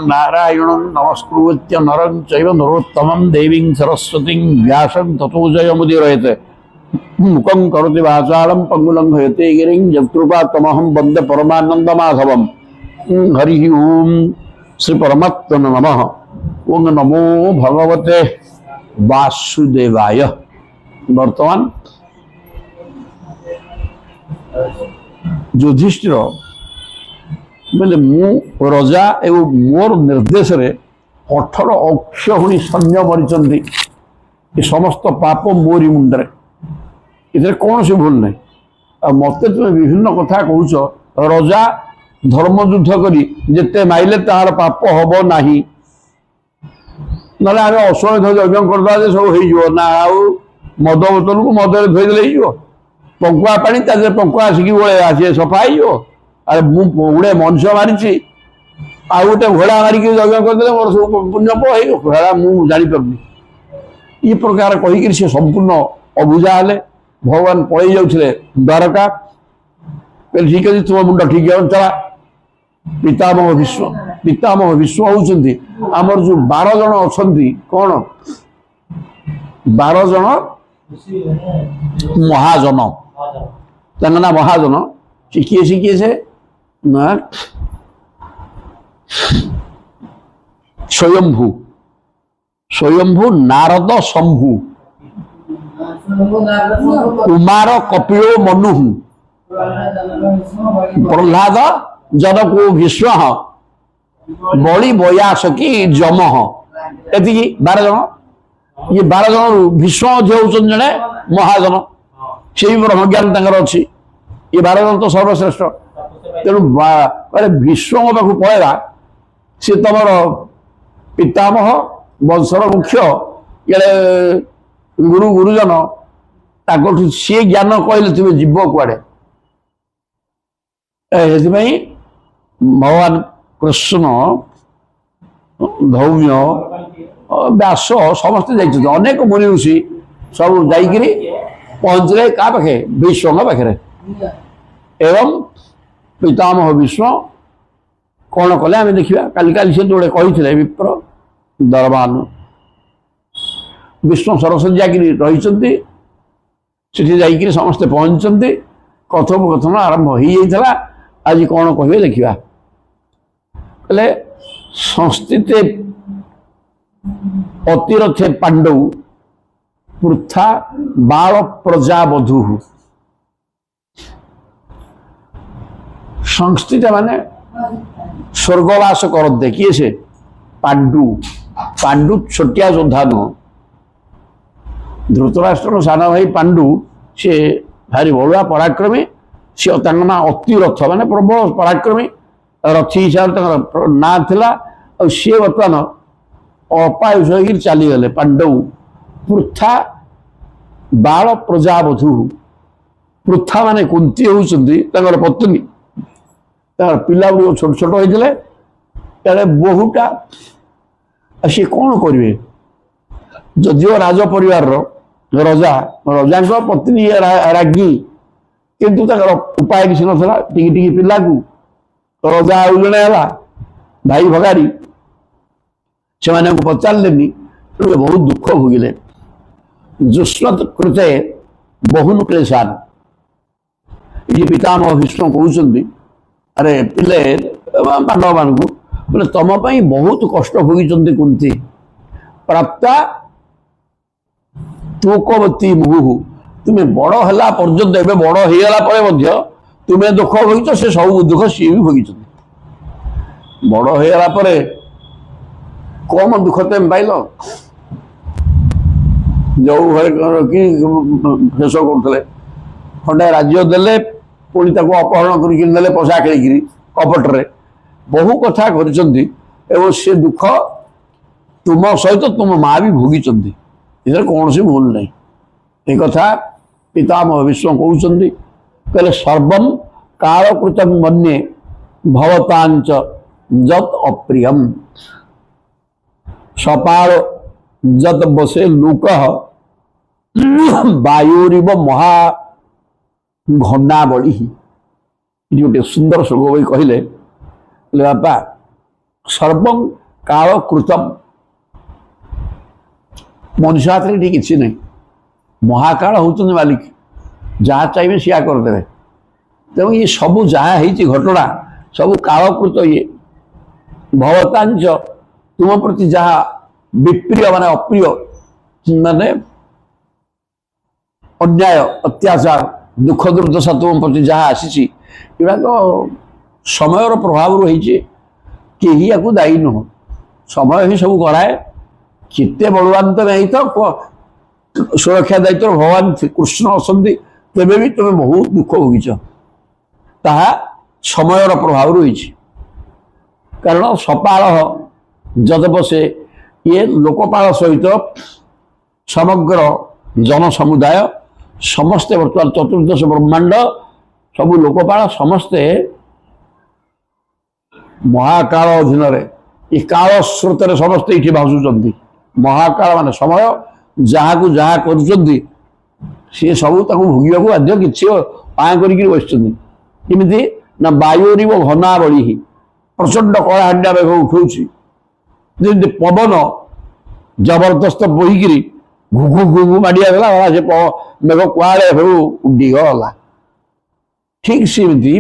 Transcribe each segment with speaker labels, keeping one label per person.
Speaker 1: नारायण नमस्कृत्य नरं चैव नरोत्तमं देवीं सरस्वतीं व्यासं ततो जयमुदीरयते मुखं करोति वाचालं पंगुलंघयते गिरिं यत्कृपात्तमहं वन्दे परमानन्दमाधवं हरि ओम श्री परमात्मने नमः। ओम नमो भगवते वासुदेवाय। वर्तमान युधिष्ठिर बोले मु रजा एवं मोर निर्देश रे 18 अक्षहुणी सैन्य मरी समस्त पाप मोरी मुंडे इधर कौन से भूल नहीं। मत तुम विभिन्न कथा कह रजा धर्म युद्ध करी जिते माइले तार पाप हम नहीं ना आम अश्वमेध यज्ञ करदे सब हो ना आउ मद बोतल को मदे धोईदे हो पंकुआ पानी पंकुआ आसिक गोले सफा हो। अरे मुझे मनुष्य मारी आ गोटे घोड़ा मारिक यज्ञ करदे मोर सब पुण्य भेड़ा मुझे जापारे ये प्रकार कहीकि से संपूर्ण अबुझा हेले भगवान पलि जाते द्वारका ठीक अच्छे तुम मुंड ठीक है चला। पितामह विश्व होउचंदी आमर जो 12 जन अछंती कौन 12 जन महाजन ना महाजन किए से ना स्वयंभू नारद शंभु कुमार कपिलो मनु प्रहलाद जनको भीष्म बलि बयासकी जम एति 12 जन। ये 12 जन भीष्म होउछन जने महाजन से ब्रह्मज्ञान अच्छी ये 12 जन तो सर्वश्रेष्ठ तेणु भीष्म पाक पलैला सी तुम पितामह वंशर मुख्य ये गुरु गुरुजन ताकठू सी ज्ञान कहले तुम जीव कुआडे भगवान कृष्ण धौम्य व्यास समस्ते जाइए अनेक मुनि ऋषि सब जाइए पहुंचले क्या पाखे भीष्म पाखे एवं पितामह भीष्म कौन कले आम देखा काली काली से जोड़े कही विप्र दरबान विष्णु सरस्वती जाकि रही समस्ते पहुंचते कथोपकथन आरंभ हो जाता। आज कौन कहे देखा कहले संस्थिते अतिरथे पांडव पृथा बाल प्रजावधु संस्थित माने स्वर्गवास करते किए से पांडु पांडु छोटिया योद्धा नुह धृतराष्ट्र साना भाई पांडु सी भारी बड़ुआ पराक्रमी सी ना अतिरथ माने प्रबल पराक्रमी रथी हिसाब से ना थिला सी बर्तमान अपायुष हो चलीगले पांडव पृथा बाल प्रजावधु पृथा माने कुंती होउचंदी पत्नी पिला गुड़ छोट छोट होते बहुटा सी कौन करेंगे जदिव राज परिवार रजा रजा पत्नी राज्ञी किंतु उपाय किसी नाला टी पिला को रजा आउ जड़े है भाई भगारी से पचारे बहुत दुख भोगिले जुष्मत कृते बहुन क्लेशान ये पितामह भीष्म कहते अरे पिले पांडव मान को बोले तुम बहुत कष्ट भोगी कुंती प्राप्ता तुकवती मुहु तुम्हें बड़ है पर्यंत ए बड़ होगा तुम्हें दुख भोगी से सब दुख सी भी भोगी बड़ होगा कम दुख तुम पाइल जो घर कि शेष करते खंडे राज्य देले पुणी अपहरण करके पशा खेल कपटे बहु कथा कर से दुख तुम सहित तुम माँ भी भोगी इधर कौन सी भूल नहीं। एक कथा पितामह विश्व कहते कहले सर्वम कालकृतं मन्ये भवतांच जत अप्रियम सपाल जत बसे लोक वायुरिव महा घनावली गोटे सुंदर श्लोक भाई कहले बापा सर्वं काल कृतम मनुष्य हाथ में किसी नहीं महाकाल होते मालिक जहाँ चाहिए सिया करदे तेणु ये सब जहाँ घटना सब कालकृत ये भवतांच तुम प्रति जहाँ विप्रिय माने अप्रिय माने अन्याय अत्याचार दुख दुर्दशा तुम प्रति जहाँ आसी तो समय प्रभाव रही कहीं या दायी नुह समय ही सब कराए केते बलवान तो नहीं तो सुरक्षा दायित्व भगवान कृष्ण असंति तेबे भी तुम्हें बहुत दुख भोगिच ताहा समय प्रभाव रही कारण सपाल जदपसे ये लोकपाल सहित समग्र जन समुदाय समस्ते बर्तमान चतुर्दश ब्रह्मांड सब लोकपाल समस्ते महाकाल अधीन ये काल स्रोत समस्ते ये भाषुंट महाकाल मान समय जहाँ को जहाँ कर सी सब भोगवाक बाध्य कि पाँ कर बसमती ना वायुरी वो घनावली प्रचंड कलाहांडिया मेघ उठाऊँ जमी पवन जबरदस्त बोहिकी घुघु घुघु माड़िया गला से मेघ कुआड़े उड़ीगला ठीक सेमती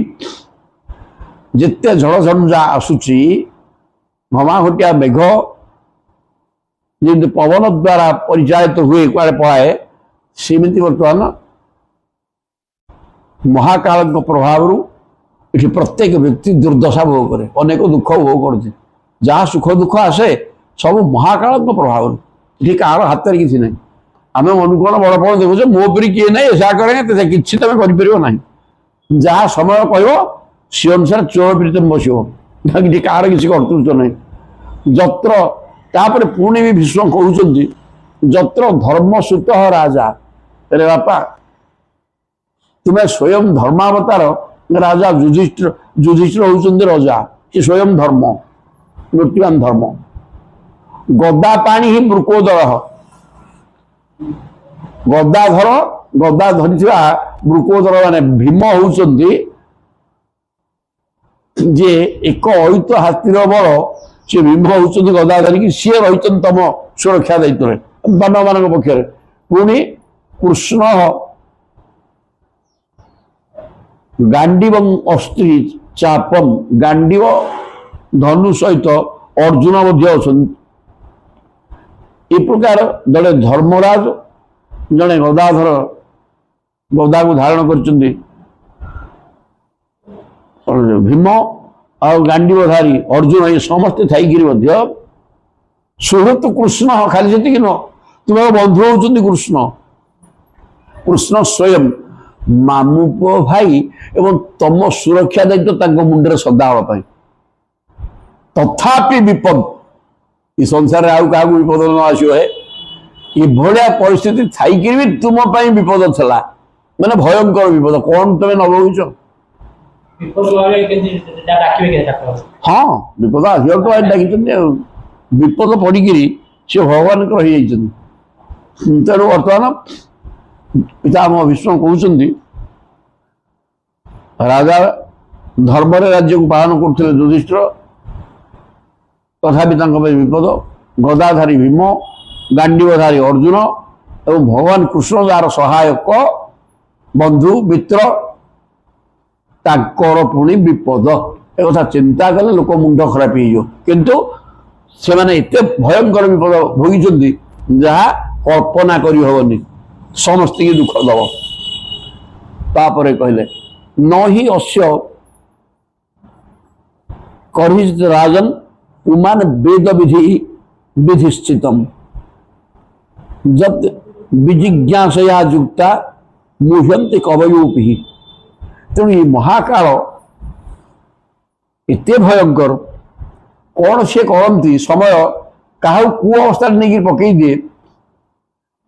Speaker 1: जिते झड़ झंझा आसूची घमाघटिया मेघ जमी पवन द्वारा परिचालित हुए कुआड़े पलाए सेमती बर्तमान महाकाल प्रभाव ये प्रत्येक व्यक्ति दुर्दशा भोग करे अनेक दुख भोग कर जहाँ सुख दुख आसे सब महाकाल प्रभाव ये कह हाथ में किसी ना आम अनुकूल बड़ बड़ देखुचे मो परी किए ना ऐसा करेंगे कि तुम करना जहाँ समय कह सी अनुसार चोर प्रीतम बस कह किसी कर्तृत्व नहीं जत्र तापर पुणी भी भीष्म कहते जत्र धर्मसुत राजा अरे बापा तुम्हें स्वयं धर्मावतार राजा युधिष्ठिर होउचंदी राजा ये स्वयं धर्म मूर्तिमान धर्म गदा पानी ही मृकोदर गदाधर गदा धरी मृकोदर माने भीम होउचंदी जे एक अयुत हाथीर बल सी भीम होउचंदी गदा धरिकी सी रही तम सुरक्षा दायित्व दानव मान पक्षर पुणी कृष्ण गांडीव अस्त्री चापम गांडीव धनु सहित अर्जुन ए प्रकार जड़े धर्मराज जड़े गदाधर गदा को धारण कर भीम आ गांडीवधारी अर्जुन ये समस्ते थी सुहृत कृष्ण खाली जी न तुम्हारे बंधु होती कृष्ण कृष्ण स्वयं मामू पु भाई एवं तम सुरक्षा दायित्व मुंडे सदाबें तथापि विपद ये संसार क्या विपद न आसो है ये भाया परिस्थिति थी भी तुम विपद था मैंने भयंकर विपद कौन तुम न भोगीच हाँ विपद आसो डाक विपद पड़ी सी भगवान तेणु बर्तमान पितामह भीष्म कहते राजा धर्म राज्य को पालन करते युधिष्ठिर तथापि विपद गदाधारी भीम गांडीवधारी अर्जुन एवं भगवान कृष्ण जार सहायक बंधु मित्र ताकर पुणी विपद एक कथा चिंता कले लोक मुंड खराब किंतु से माने एते भयंकर विपद भोगी जहाँ कल्पना करी हबनी समस्त की दुख दब तापरे कहले न ही अस्य कर्हित राजन उमान वेद विधि विधिष्ठितम जब विजिज्ञासया युक्ता मुह्यंति कवयोपि तेणु ये महाकाल एते भयंकर कौन से कहती समय क्या कु अवस्था नहीं पकई दिए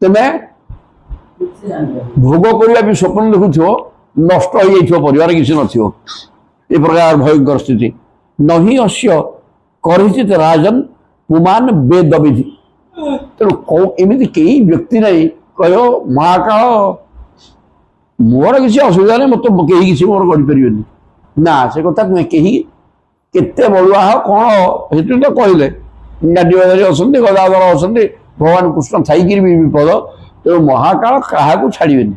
Speaker 1: तुम्हें भोग करने भी स्वप्न देखु नष्ट हो परिवार किसी न प्रकार भयंकर स्थिति नहीं अश्य करहित राजन पुमान वेद विधि तेणु एमती कई व्यक्ति नहीं कह महाकाल मोर किसी असुविधा नहीं मत कहीं किसी मोर कर ना से कथा तुम्हें कहीं केते बड़ुआ हो कौन हेतु तो कहले गाड़ी अच्छा गदाधर अच्छा भगवान कृष्ण थी भी विपद तेणु महाकाल क्या छाड़बेनि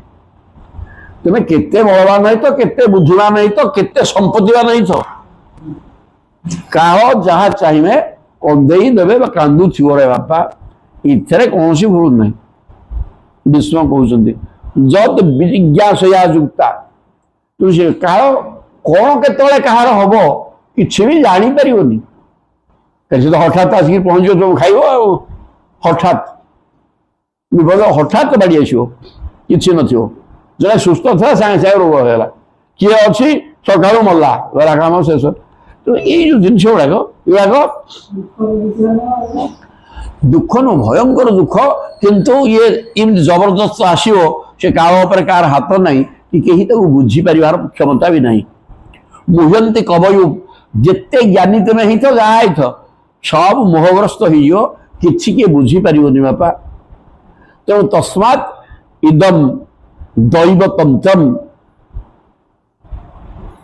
Speaker 1: तुम्हें केते बलवान नहीं तो केते बुद्धिमान नहीं तो केते संपत्तिवान नहीं तो काह जहाँ चाहिए कंदे देवे कांदु थी रे बापा इथे कौन भूल नहीं विष्णु कहते जत जिज्ञासया युक्ता तुझे काह कौन केतले कहार हम किसी भी जापर तो हठात आसिक पहुंच तुम खाइब हठात विपद हठात बाड़ी आसो कि जड़े सुस्थ था सागे सागे रोग होगा किए अच्छी सका मरला गला कम शेष तो ये जो जिन गुड़ाक दुख नु भयंकर दुख किंतु ये जबरदस्त आसो से काल कार हाथ नहीं कि कहीं तक बुझीपार क्षमता भी नहीं मुहंती कवयु जिते ज्ञानी तुम ही तो जहाँ ही सब मोहग्रस्त हो कि बुझीपार बापा तेणु तस्मात् इदम दैवतंत्रम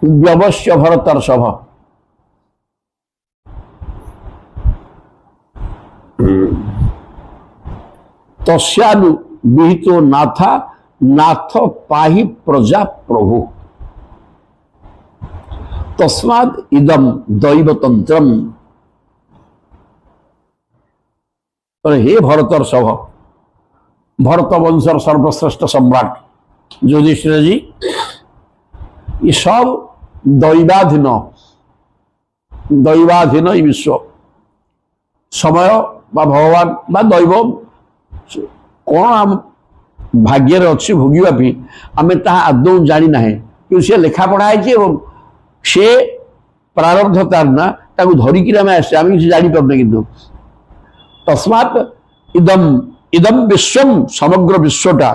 Speaker 1: व्यवश्य भरतर्षभ तस्यानु विहितो नाथा नाथ पाहि प्रजा प्रभु तस्माद् इदम दैवतंत्रम हे भरतर्षभ भरत वंशर सर्वश्रेष्ठ सम्राट युधिष्ठिर जी ये सब दैवाधीन दैवाधीन विश्व समय बा भगवान बा दैव कौन आम भाग्य अच्छी भोगापी आम आदौ जानी ना कि सी लेखा पढ़ाई सी प्रारब्ध तार ना धरिकी आम आस किसी जापर कि तस्मात् इदम इदम विश्वम समग्र विश्वटा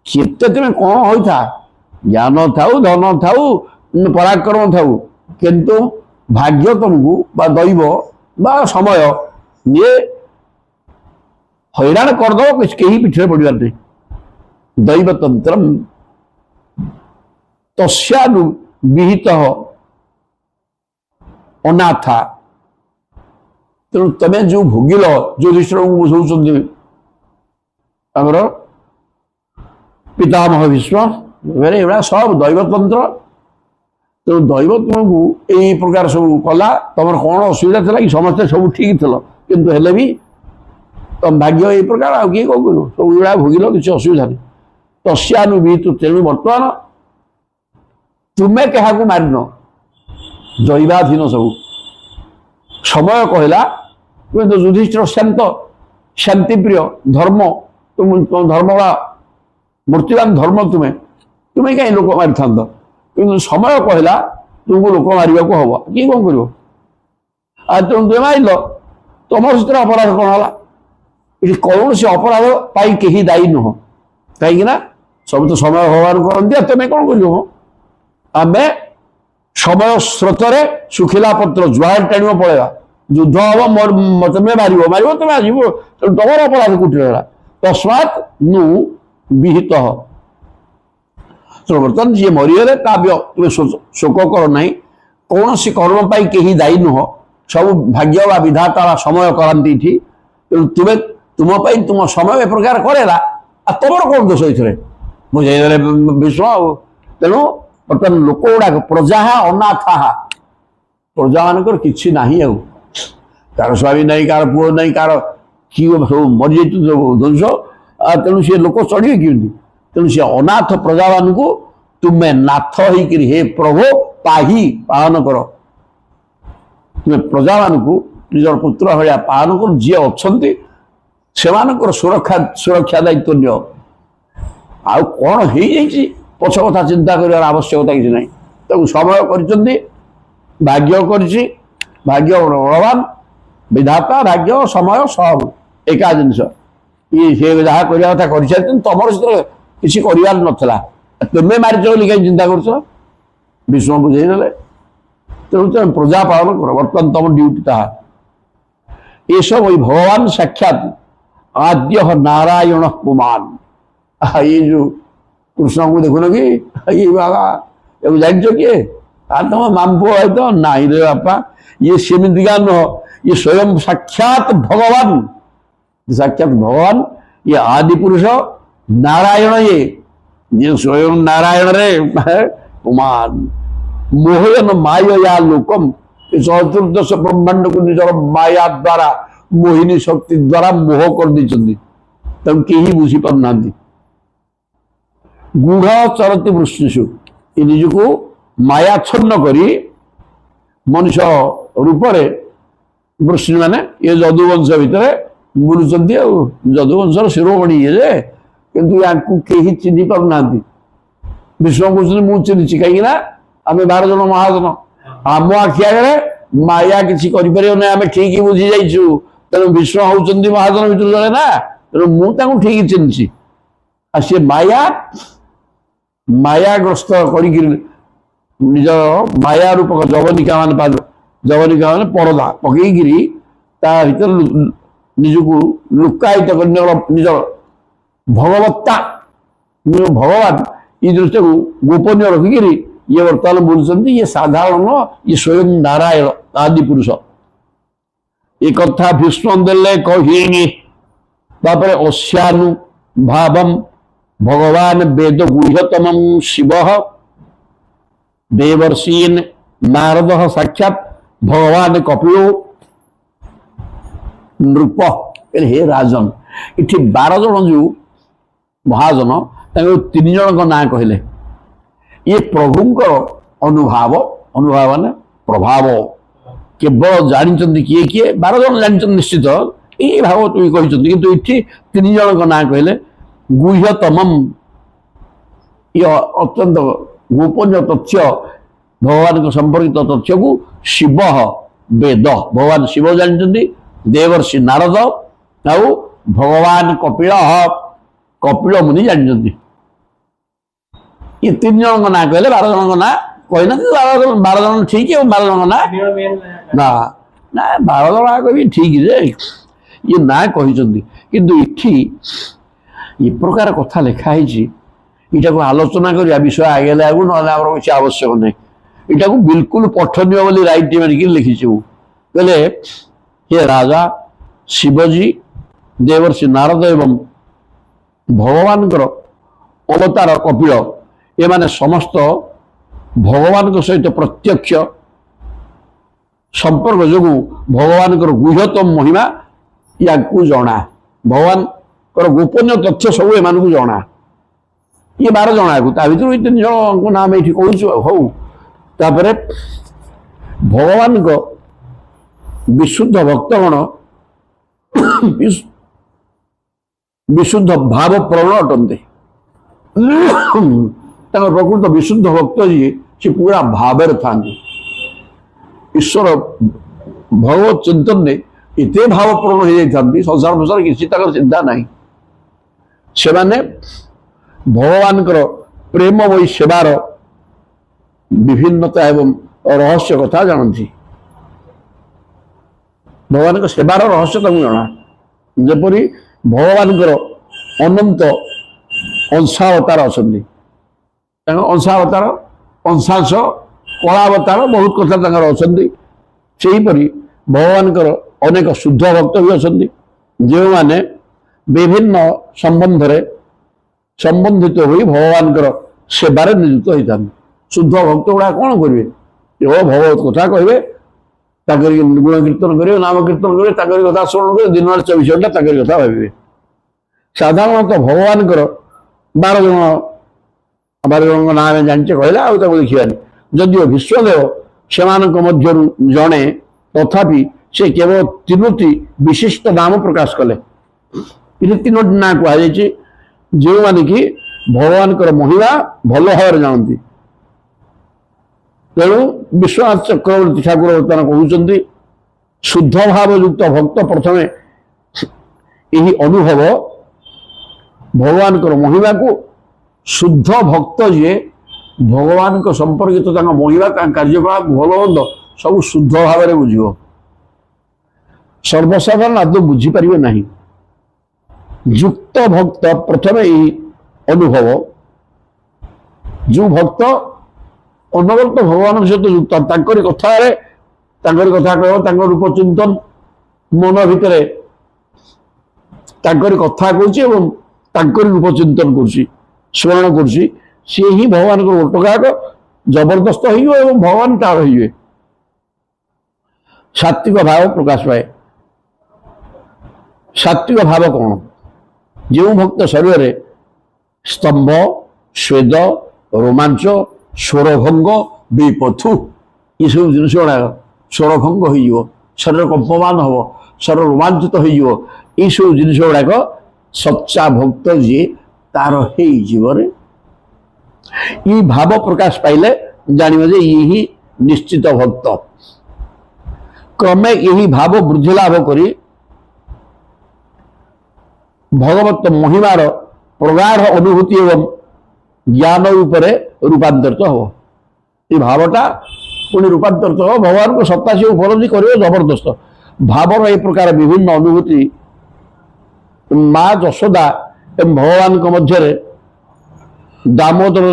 Speaker 1: केते तुम्हें कौन होता ज्ञान थाऊ धन थाऊ पराक्रम थाऊ किंतु भाग्य तुमको बा दैव बा समय ये हैरान करदे कहीं पीछे पड़ार नहीं दैवतंत्र तस्यानु विहित अनाथा तेणु तुम्हें जो भोगिल युधिष्ठिर को बुझाऊँ पितामह भीष्म एवं सब दैवतंत्र तेणु दैव तुमको यही प्रकार सब कला तुम कौन असुविधा था कि समस्ते सब ठीक थल किंतु हेले भी तुम भाग्य यही प्रकार आ किए कौन कर सब गुड़ा भोगिल किसी असुविधा नहीं तस्यानुविहित तेणु बर्तमान तुम्हें क्या मारिन दैवाधीन सब समय कहला तुम्हें तो युधिष्ठिर शांत शांतिप्रिय धर्म तुम धर्म बा मूर्तिवान धर्म तुम्हें तुम्हें कहीं लोक मारी था कि समय कहला तुमको लोक मारे को हम किए कौन कर तेणु तुम मारिल तुम सहित अपराध कौन है ये कौन से अपराध पाई कहीं दायी नुह कहीं सब तो समय भगवान करती तुम्हें कौन कर आम समय स्रोत सुखिला पत्र जुआर टाणी पड़ेगा युद्ध हम तुम्हें मार मार तुम्हें आसो तुम अपराध कोटि रहा तस्मात् नु विहित बर्तमान जी मरीगले तुम्हें शोक कर ना कौन सी कर्म पाई कहीं दायी नुह सब भाग्य बा विधाता समय कराती तेणु तुम्हें तुम तुम समय ए प्रकार करेला तुम कौन दोष ये बुझे विश्व तेणु बर्तमान लोक गुड़ाक प्रजा अनाथा प्रजा मान कि ना कार स्वामी नहीं कार पुओ नहीं कार किए सब मरी ध्वंस तेणु सी लोक चढ़े कि तेणु सी अनाथ प्रजा मान तुम्हें नाथ होकर हे प्रभु पाही पालन कर तुम्हें प्रजा मान निजर पुत्र भाया पालन कर जी अच्छा से सुरक्षा सुरक्षा दायित्व नि आउ कौन हो पछ कथा चिंता कर आवश्यकता किसी ना तो समय कर भाग्य कर भाग्य बलवान विधाता भाग्य समय सब एका जिनस ये जहाँ करवा कथा कर तुम सहित किसी कर नाला तुम्हें मारिच बोली कहीं चिंता कर विष्णु बुझेदे तेणु तुम प्रजा पालन कर बर्तमान तुम ड्यूटी ताहा ये सब वही भगवान साक्षात आद्य नारायण पुमान ये जो कृष्ण को देखुन कि ये बाबा जान किए ତମ ମାମୁଁ है तो नहीं रे बापा ये सेमितिका नुह ये स्वयं साक्षात भगवान साक्षात भगवान ये आदि पुरुष नारायण ये स्वयं नारायण रे कुमार मोहन माया लोकम चतुर्दश ब्रह्मांड को निजर माया द्वारा मोहिनी शक्ति द्वारा मोह कर दी कहीं बुझी पारना गूढ़ चरती वृष्णिषु ये निजको मायाच्छन्न करी मनुष्य रूप वृष्णि माने ये जदुवंश भितर बुलुंट जदुवंशर शिरोमणि ये किंतु या कहीं चिन्ह पारना विष्णु कहते मुझे चिन्ह कहीं आम 12 जन महाजन आम आखि आगे माया किसी आम ठीक बुझी जाइु तेणु विष्णु होती महाजन भर जड़े ना तेणु मुझे ठीक चिन्ह सी माया मायाग्रस्त कर निज माया रूपक जवनिका मान परदा पकईकि भर निजक लुकायित कर निज भगवत्ता भगवान ये दृष्टि को गोपनीय रखिक ये बर्तमान बोलते ये साधारण ये स्वयं नारायण आदि पुरुष ये कथा भीष्म देले कहे अश्यानुभाव भगवान वेद गुह्यतम शिव देवर्षीन नारद साक्षात भगवान कपिलो नृप हे राजन इठी 12 जन जो महाजन 3 जन ना कहले ये प्रभुंकर अनुभाव अनुभाव ने प्रभाव केवल जानी किए किए 12 जन जानी निश्चित ये भाव तुम कहते कि 3 जन ना कहले गुह्यतम ये अत्यंत गोपनीय तथ्य भगवान को संपर्कित तथ्य को शिव वेद भगवान शिव जानते देवर्षि नारद आउ भगवान कपिल कपिल मुनि जानते ये 3 जन ना कहले 12 जन ना कहना 12 जन ठीक है 12 जन ना ना ना 12 जन कह ठीक है ये ना कहते किंतु इठी ये प्रकार कथा लिखाई इटा को आलोचना करिया विषय आगे लागू ना किसी आवश्यक नहीं इटा को बिल्कुल पठनीय बोली राइट मारिक लिखी कहले हे राजा शिवजी देवर्षि नारद एवं भगवान अवतार कपिल ये माने समस्त भगवान सहित प्रत्यक्ष संपर्क जो भगवान गुह्यतम महिमा या जना भगवान गोपनीय तथ्य सब एम जना ये 12 जन को भर 3 जन को नाम ये कहूँ हौ तापर भगवान को विशुद्ध भक्तगण विशुद्ध भाव प्रवण अटंते प्रकृत विशुद्ध भक्त जी से पूरा भाव था ईश्वर भगवत चिंतन ने इते भाव प्रवण हो जाती संसार फसार किसी चिंता नहीं से भगवान प्रेममयी सेवार विभिन्नता एवं रहस्य कथा जानती भगवान सेवार रहस्य जना जपरी भगवान अनंत अंशावतार अच्छा अंशावतार अंशांश कलावतार बहुत कथा अच्छा से भगवान अनेक शुद्ध भक्त भी अच्छा जो मैंने विभिन्न संबंध संबंधित हो भगवान सेवार नियुक्त होता शुद्ध भक्त गुड़ा कौन करेंगे भगवत कथा कहे गुण कीर्तन करेंगे नाम कीर्तन करेंगे कथा श्रवण करेंगे दिन 24 घंटा कथा भावे साधारणतः भगवान 12 जन नाम जाने कहला देखा जदिव विश्वदेव से जड़े तथापि से केवल 3टी विशिष्ट नाम प्रकाश कले ये 3टी ना कहुई जो माने कि भगवान महिमा भल भाव जानती तेणु विश्वनाथ चक्रवर्ती ठाकुर बर्तमान कहते शुद्ध भाव युक्त भक्त प्रथम यही अनुभव भगवान महिमा को शुद्ध भक्त जी भगवान संपर्कित महिमा कार्यकलाप भलमंद सब शुद्ध भाव में बुझ सर्वसाधारण आदौ बुझीपारे ना युक्त भक्त प्रथम यही अनुभव जो भक्त ଅନବରତ ଭଗବାନଙ୍କ ସହିତ ଯୁକ୍ତ ତାଙ୍କରି କଥାରେ ତାଙ୍କରି କଥା କହିବ ତାଙ୍କ ରୂପ ଚିନ୍ତନ ମନ ଭିତରେ ତାଙ୍କରି କଥା କହୁଛି ଏବଂ ତାଙ୍କରି ରୂପ ଚିନ୍ତନ କରୁଛି ସ୍ମରଣ କରୁଛି ସିଏ ହିଁ ଭଗବାନଙ୍କର ଓଟଗାକ ଜବରଦସ୍ତ ହେଇଯିବ ଏବଂ ଭଗବାନ ତାର ହେଇଯିବେ ସାତ୍ବିକ ଭାବ ପ୍ରକାଶ ପାଏ ସାତ୍ବିକ ଭାବ କ'ଣ ଯେଉଁ ଭକ୍ତ ଶରୀରରେ ସ୍ତମ୍ଭ ସ୍ୱେଦ ରୋମାଞ୍ଚ ସ୍ୱରଭଙ୍ଗ ବିପଥୁ ଏସବୁ ଜିନିଷ ଗୁଡ଼ାକ ସ୍ୱରଭଙ୍ଗ ହେଇଯିବ ଶରୀର କମ୍ପମାନ ହବ ଶରୀର ରୋମାଞ୍ଚିତ ହେଇଯିବ ଏସବୁ ଜିନିଷ ଗୁଡ଼ାକ ସଚ୍ଚା ଭକ୍ତ ଯିଏ ତାର ହେଇଯିବରେ এই ভাব প্রকাশ পাইলে জানিব যে ইয়ে হি নিশ্চিত ভক্ত ক্রমে এই ভাব বৃদ্ধি লাভ করি ভগবত মহিমার প্রগাঢ় অনুভূতি এবং জ্ঞান উপরে রূপান্তরিত হব এই ভাবটা পুনি রূপান্তরিত হব ভগবান সত্তা সে উপলব্ধি করবে জবরদস্ত ভাবর এই প্রকার বিভিন্ন অনুভূতি মা যশোদা এবং ভগবান মধ্যে দামোদর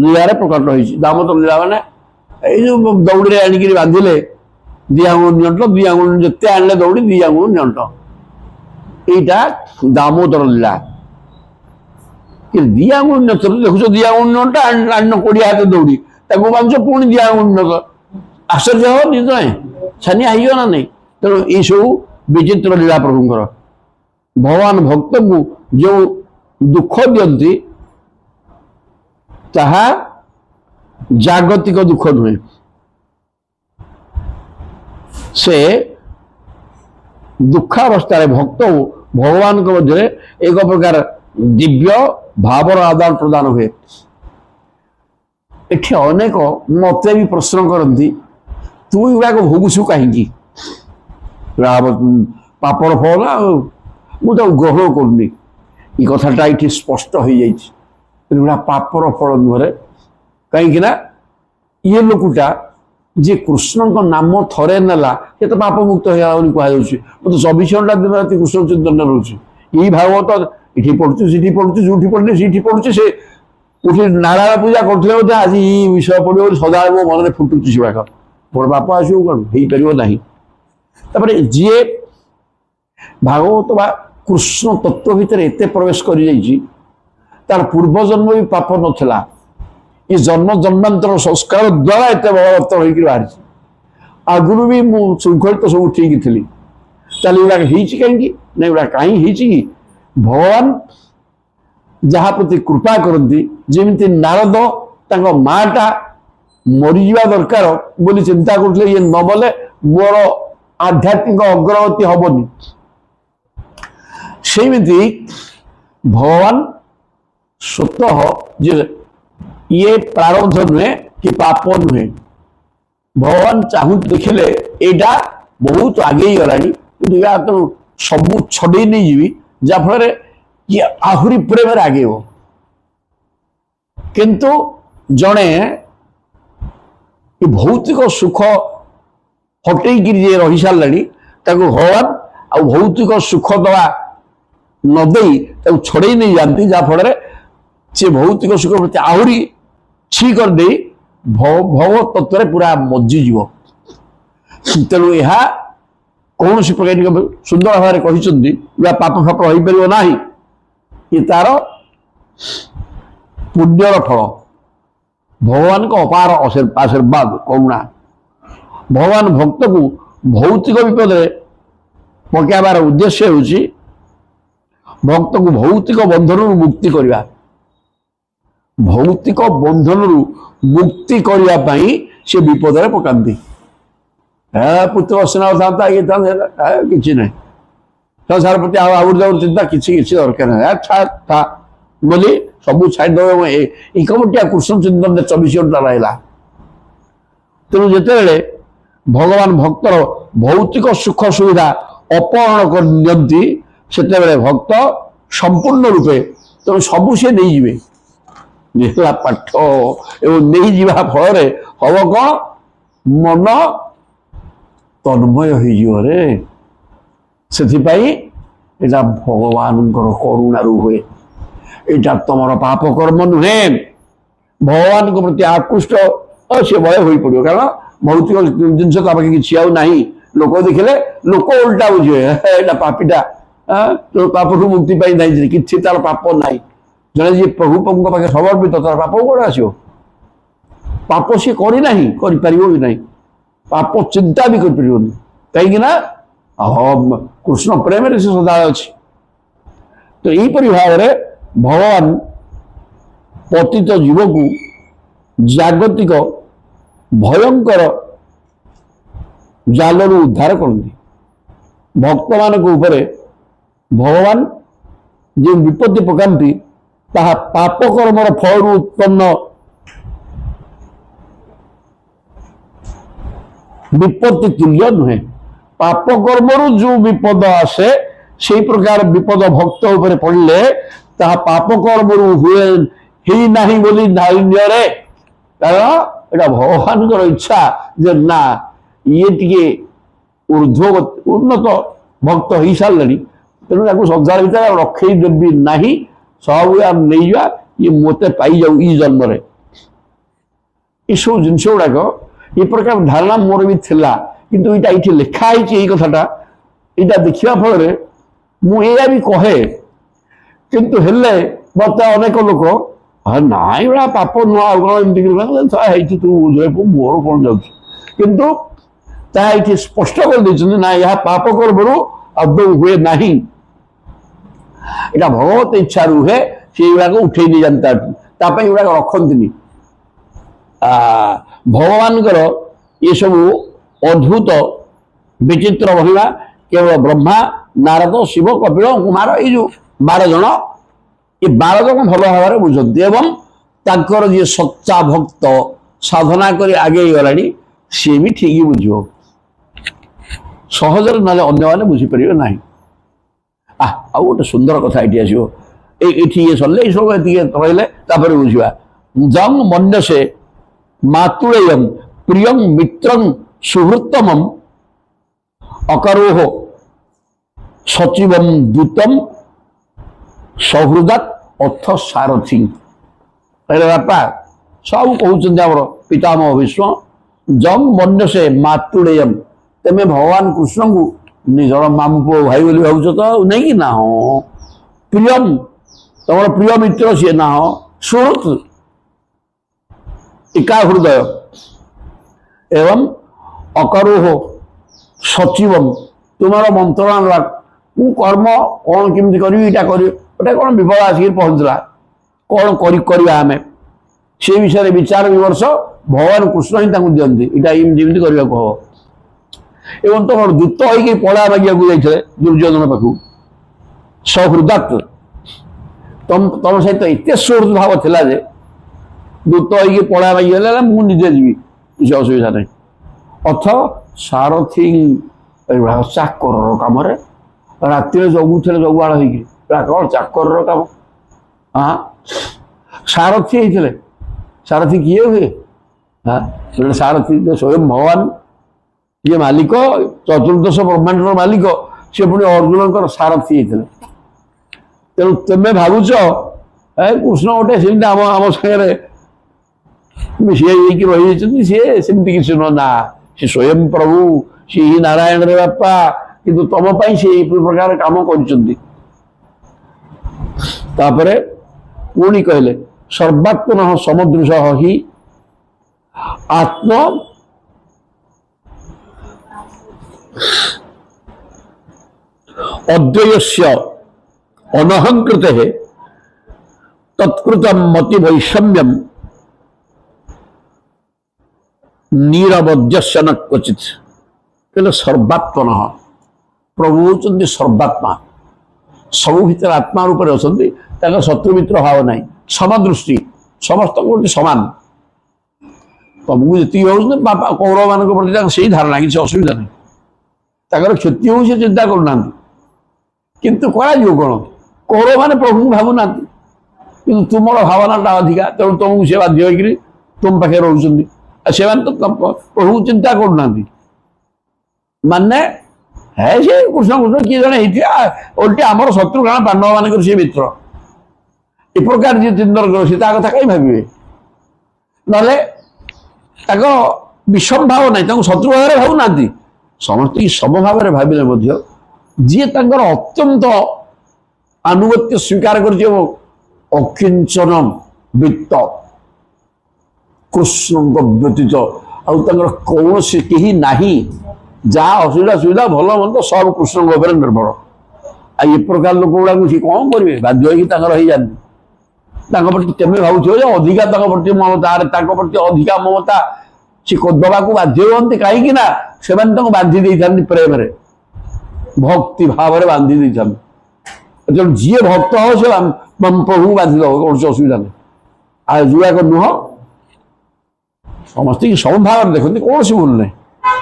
Speaker 1: লীলার প্রকট হয়েছে দামোদর লীলা মানে এই যে দৌড়ে আনিকি বাঁধিলে ଦି ଆଙ୍ଗୁଳ ନିଅଣ୍ଟ ଦି ଆଙ୍ଗୁଳ ଯେତେ ଆଣିଲେ ଦୌଡ଼ି ଦି ଆଙ୍ଗୁଳ ନିଅଣ୍ଟ এইটা ଦାମୋଦର ଲୀଳା ଦି ଆଙ୍ଗୁଳ ନିଅଣ୍ଟ ଦେଖୁଛ ଦି ଆଙ୍ଗୁଳ ନିଅଣ୍ଟ ଆଣିନ 20 ହାତ ଦୌଡ଼ି ତାକୁ ବାଞ୍ଚ ପୁଣି ଦି ଆଙ୍ଗୁଳ ନିଅଣ୍ଟ ଆଶ୍ଚର୍ଯ୍ୟ ହବ ନିଶ୍ଚୟ ଛାନିଆ ହେଇଯିବ ନା ନାହିଁ ତେଣୁ ଏଇସବୁ ବିଚିତ୍ର ଲୀଳା ପ୍ରଭୁଙ୍କର ଭଗବାନ ଭକ୍ତଙ୍କୁ ଯେଉଁ ଦୁଃଖ ଦିଅନ୍ତି ତାହା ଜାଗତିକ ଦୁଃଖ ନୁହେଁ से दुखावस्था भक्त भगवान मध्य एक प्रकार दिव्य भावर आदान प्रदान हुए एठी अनेक मत भी प्रश्न करती तू गुड़ाक भोगुसु कहीं पापर फल ना मुझे ग्रहण करनी ये कथाटा ये स्पष्ट हो जाए पापर फल नुहे कहीं ये लोकटा जे कृष्ण को नाम थरे नेला ये तो पाप मुक्त हो कहुच्छे मतलब 24 घंटा दिन रात कृष्ण चिंतन रोचे यही भागवत ये पढ़ुचे सीठी पढ़ुचे जो पढ़ने सीठी पढ़ुचे से उठी नारायण पूजा करते आज ये विषय पड़ो सदा मो मन में फुटुची सेवाक मोर बाप आसो कौन हो पार ना जी भागवत बा कृष्ण तत्व भितर एत प्रवेश कर पूर्व जन्म भी पाप नथिला ये जन्म जन्मांतर संस्कार द्वारा एत बलवत्त होकर बाहरी आगुरी भी मुझे श्रृंखलित सब ठीक थी ताल गुड़ा कहीं ना गुड़ा कहीं भगवान जहाँ प्रति कृपा करती जमी नारद माटा मरीजा दरकार बोली चिंता करते ये न बोले मोर आध्यात्मिक अग्रगति हेनी सेमती भगवान स्वतः जे ये प्रारब्ध नुहे कि पाप नुहे भगवान चाहू देखिले एटा बहुत आगे गला तो सब छड़े नहीं जीवी जाफल ये आहुरी प्रेम आगे हो किंतु जड़े भौतिक सुख हटेक रही सारे भगवान आ भौतिक सुख दवा नदे छड़े नहीं जाती जाफल से भौतिक सुख प्रति आहरी छी कर दे भगवत तत्व पूरा मज्जिजीव तेणु यह कौन सी प्रकार सुंदर भाव कहते पाप फाप हो पार ना ये तार पुण्यर फल भगवान को अपार आशीर्वाद करुणा भगवान भक्त को भौतिक विपद पकाइबार उद्देश्य होची भक्त को भौतिक बंधन मुक्ति करवा भौतिक बंधन मुक्ति करने से विपद पकाती पुत्र स्नेह था ये कि ना संसार प्रति आउट चिंता किसी दरकार था बोली सब छाड़ एकमटिया कृष्ण चिंतन 24 घंटा रहा तेणु जिते भगवान भक्तर भौतिक सुख सुविधा अपहरण करते भक्त संपूर्ण रूपे तेणु सबू से नहीं जीवे निहला पाठ एवं नहीं जीवा फल हम कौन मन तन्मय होरे से भगवान करुणार हुए यहाँ तुम पाप कर्म नुहे भगवान प्रति आकृष्ट सी भय हो पड़ो कारण भौतिक जिनस पाखे किसी आउ ना लोक देखिले लोक उल्टा बुझे पापीटा तो पाप मुक्ति पाई ना कि तार पाप ना जड़े जी प्रभु प्रभु पाखे समर्पित तार पाप कौन आसो पाप सी करना भी ना पाप चिंता भी कर कहीं कृष्ण प्रेम से सदा अच्छी तो यहीपरि भाव में भगवान पतित जीव को जागतिक भयंकर जालू उद्धार करती भक्त मान भगवान जो विपत्ति पकाती पाप कर्मर फल उत्पन्न विपत्ति तुल्य नुहे पाप कर्मरु जो विपद आसे से प्रकार विपद भक्त उपरे पड़े पाप कर्मरु हुए ही नहीं बोली धान्य कारण एटा भगवान इच्छा जे ना ये टे ऊर्ध्व उन्नत भक्त हो सारे तेणु संसार भर रखे देवी ना सब नहीं जा ये मत पाई जाऊ ई जन्म ये सब जिनस गुड़ाक ये प्रकार धारणा मोर भी थिला किंतु इटा ये लिखाई कथाटा यहाँ देखा फल मुझे भी कहे किंतु हेले मत अनेक लोक ना पाप नुआ कौन तू मोर कौन जा किंतु ये स्पष्ट कर देते ना यह पाप कर्मरु आदौ हुए ना यहाँ भगवत इच्छा रुहे से गुड़ाक उठे नहीं जानता गुड़ाक रखती भगवान ये सब अद्भुत विचित्र महिमा केवल ब्रह्मा नारद शिव कपिल कुमार ये जो 12 जन ये 12 जन भल भाव बुझती एवं तांकर जी सच्चा भक्त साधना कर आगे गला सी भी ठीक बुझ सहजर ना अन्य बुझीपर ना आ गोटे सुंदर कथा ये आसो ये सरले सब रही बुझा जंग मन्यसे मातुलेयम प्रियं मित्रं सुहृत्तमं अकरोह सचिवं दूतम सहृदत अर्थ सारथी अरे बापा सब कहते पितामह विश्व जंग मन्यसे मातुलेयम तेमे भगवान कृष्ण को निजर मामू पु भाई बोली भावुच तो नहीं कि ना हो प्रियम तुम प्रिय मित्र सी ना हो सुहृत एका हृदय एवं अकरोह सचिवम तुम्हारा मंत्रणा तू कर्म कौन केमती कर कौन विफल आसिक पहुंचला कौन करें से विषय विचार विमर्श भगवान कृष्ण ही दिखती यहाँ जमी करने हम एवं तुम दूत हो पड़ा मागिया जाते दुर्योधन पाखु सहृदत तुम सहित एत सुहृद भाव थिला जे दूत हो पड़ा मागिया मुझे जी किसी असुविधा नहीं अर्थ सारथी चाकर कम रात जगुले जगुआल कौन चाकर कम हाँ सारथी होते सारथी किए हुए हाँ सारथी स्वयं भगवान ये मालिक चतुर्दश ब्रह्मांड मालिक सी पुणी अर्जुन सारथी होते तेणु तुम्हें भावुच कृष्ण गोटे सेम आम सागे मिसी रही सी सेमती किसी ना सी स्वयं प्रभु सी ही नारायण रे बापा किंतु तुम से प्रकार काम कर पुणी कहले सर्वात्मन समुदृश ही आत्म अद्वयस्य अनहंकृत है तत्कृतम मति वैषम्यम नीरवद्यस्य न क्वचित कहले सर्वात्मन प्रभु होती सर्वात्मा सब भीतर आत्मा रूप अच्छा शत्रु मित्र भाव ना समदृष्टि समस्त गोटे सामान तुमको जी हो बापा कौरव मान प्रति से धारणा किसी असुविधा नहीं क्षति हो चिंता करना किंतु कौन कौरव मैंने प्रभु भावुना कि तुम भावनाटा अधिका तेणु तुमको से बाध्य हो तुम पाखे रोच से प्रभु चिंता करना माने है से कृष्ण कृष्ण किए जन ओल्टे आमर शत्रु कारण पांडव मान सी मित्र ए प्रकार जी चिंतन कर कथा कहीं भावे ना विषम भाव ना शत्रु भाव भावुना समस्त समभाव भाविले जी अत्यंत आनुगत्य स्वीकार कर अकिंचन वित्त कृष्ण व्यतीत कौन कहीं नहीं जहाँ असुविधा सुविधा भल मंद सब कृष्ण निर्भर आ प्रकार लोक गुड़ा कौन करेंगे बाध्य होती प्रति तेमे भावुथ अधिका प्रति ममता प्रति अधिका ममता सी दवा को बाध्य हमें कहीं से बांधी प्रेम भक्ति भाव बांधी जो जी भक्त हो से प्रभु बांधी दब कौन असुविधा नहीं आ जुआक नुह समस्त समभाव देखते कौन सी भूल नहीं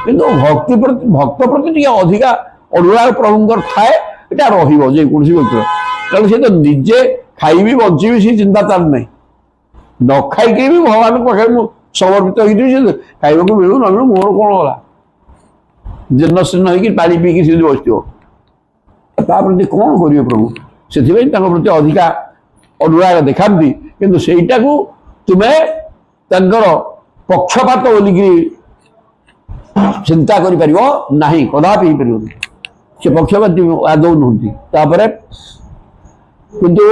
Speaker 1: कि भक्त प्रति अधिका अनुराग प्रभुंर थाए यहाँ रोकौन व्यक्ति कारण सी तो निजे खाइबी बची सी चिंता तार नहीं न खाई भी भगवान पाखे समर्पित होती खाइबा मिलू न मिलू मोर कौन गला जीर्ण शीर्ण हो पानी पीकी सी बस प्रति कौन करेंगे प्रभु से प्रति अधिका अनुराग देखा किंतु सेटा को तुम्हें पक्षपात बोलिक चिंता करें कदापि हो पार से पक्षपात आदौ नुहति किंतु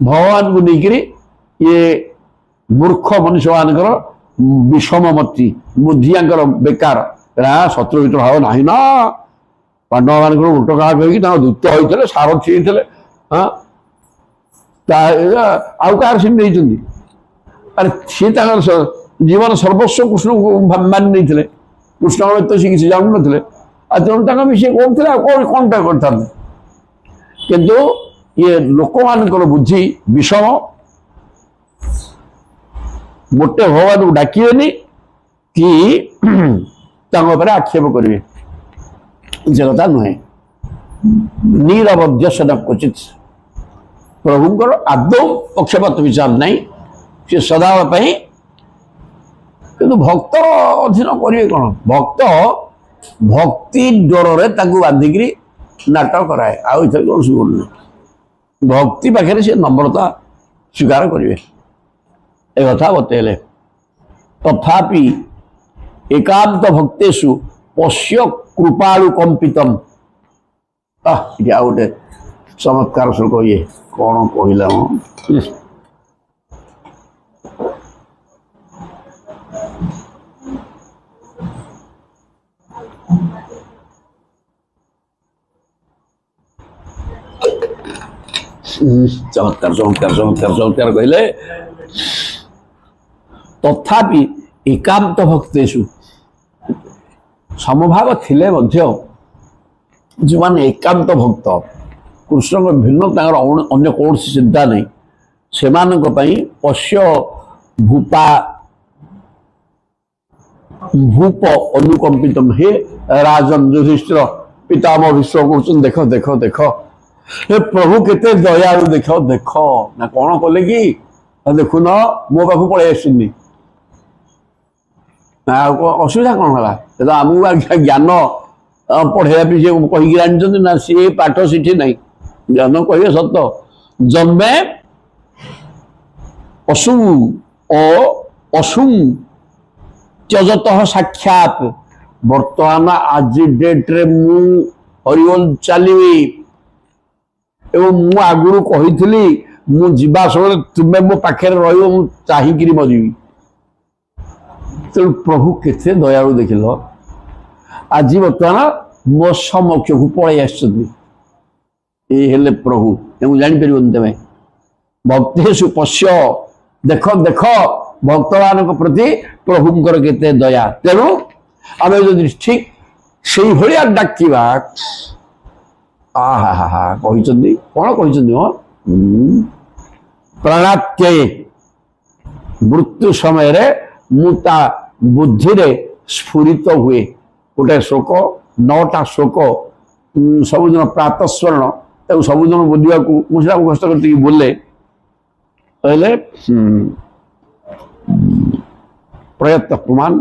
Speaker 1: भगवान को लेकर ये मूर्ख मनुष्य मान विषम मती बुद्धिया बेकार शत्रु मित्र भाव ना ना पांडव मान उल्ट काहा कही दूत होते सारथी होते हाँ आउ कह नहीं अरे सी जीवन सर्वस्व कृष्ण को मानि नहीं कृष्ण तो सी किसी जानू ना तेणु सी कौन थे कौन करता किंतु ये लोक मान बुद्धि विषम गोटे भगवान को डाकिबेनी कि आक्षेप करेंगे से कथा नुहे नीरवध्य सन क्वचित प्रभुंर आदौ पक्षपात विचार नहीं सी सदाबी किंतु भक्त अधीन करेंगे कौन भक्त भक्ति डर बांधिक नाटक कराए आउ कौन भूल नहीं भक्ति पाखे से नम्रता स्वीकार करेंगे एक कथा बतैले तथापि एकांत भक्तेषु पश्य कृपालु कंपितम गोटे चमत्कार श्लोक ये कौन कहला चमत्कार चमत्कार चमत्कार चमत्कार कहले तथापि एकांत भक्तेषु समभाव थिले मध्य जो माने एकांत भक्त कृष्ण भिन्न अन्य कौन सी चिंता नहीं से पश्य भूपा भूप अनुकंपितम हे राजन युधिष्ठिर पितामह विश्व कहते देख देख देख हे प्रभु केते दयालु देख देख ना कौन कले कि देखु न मो पाख पलि आसुनी असुविधा कौन है तो आमको ज्ञान पढ़ाई कहीकि जानते ना सी पाठ सीठी नहीं ज्ञान कहे सत जन्मे असु असु त्यजत साक्षात बर्तमान आज डेट्रे मु हरिओल चलि एवं मु आगुरी कही मु जीवा समय तुम्हें मो पाखे रही मरी तेणु प्रभु केते दयालु देखिल आज बर्तमान मो समक्ष को पलि आसले प्रभु जापर तुम्हें भक्तेषु पश्य देख देख भक्त मान प्रति प्रभुंकर केते दया तेणु आम जो ठीक से भाया डाकिबा आहा हा कौन प्राणात्यये मृत्यु समय मुता बुद्धि रे स्फुरित हुए गोटे श्लोक 9टा श्लोक सबुदिन प्रातः स्मरण सबुदिन बोलिया मुझे कष्ट करते बोले कहले प्रयत्न प्रमाण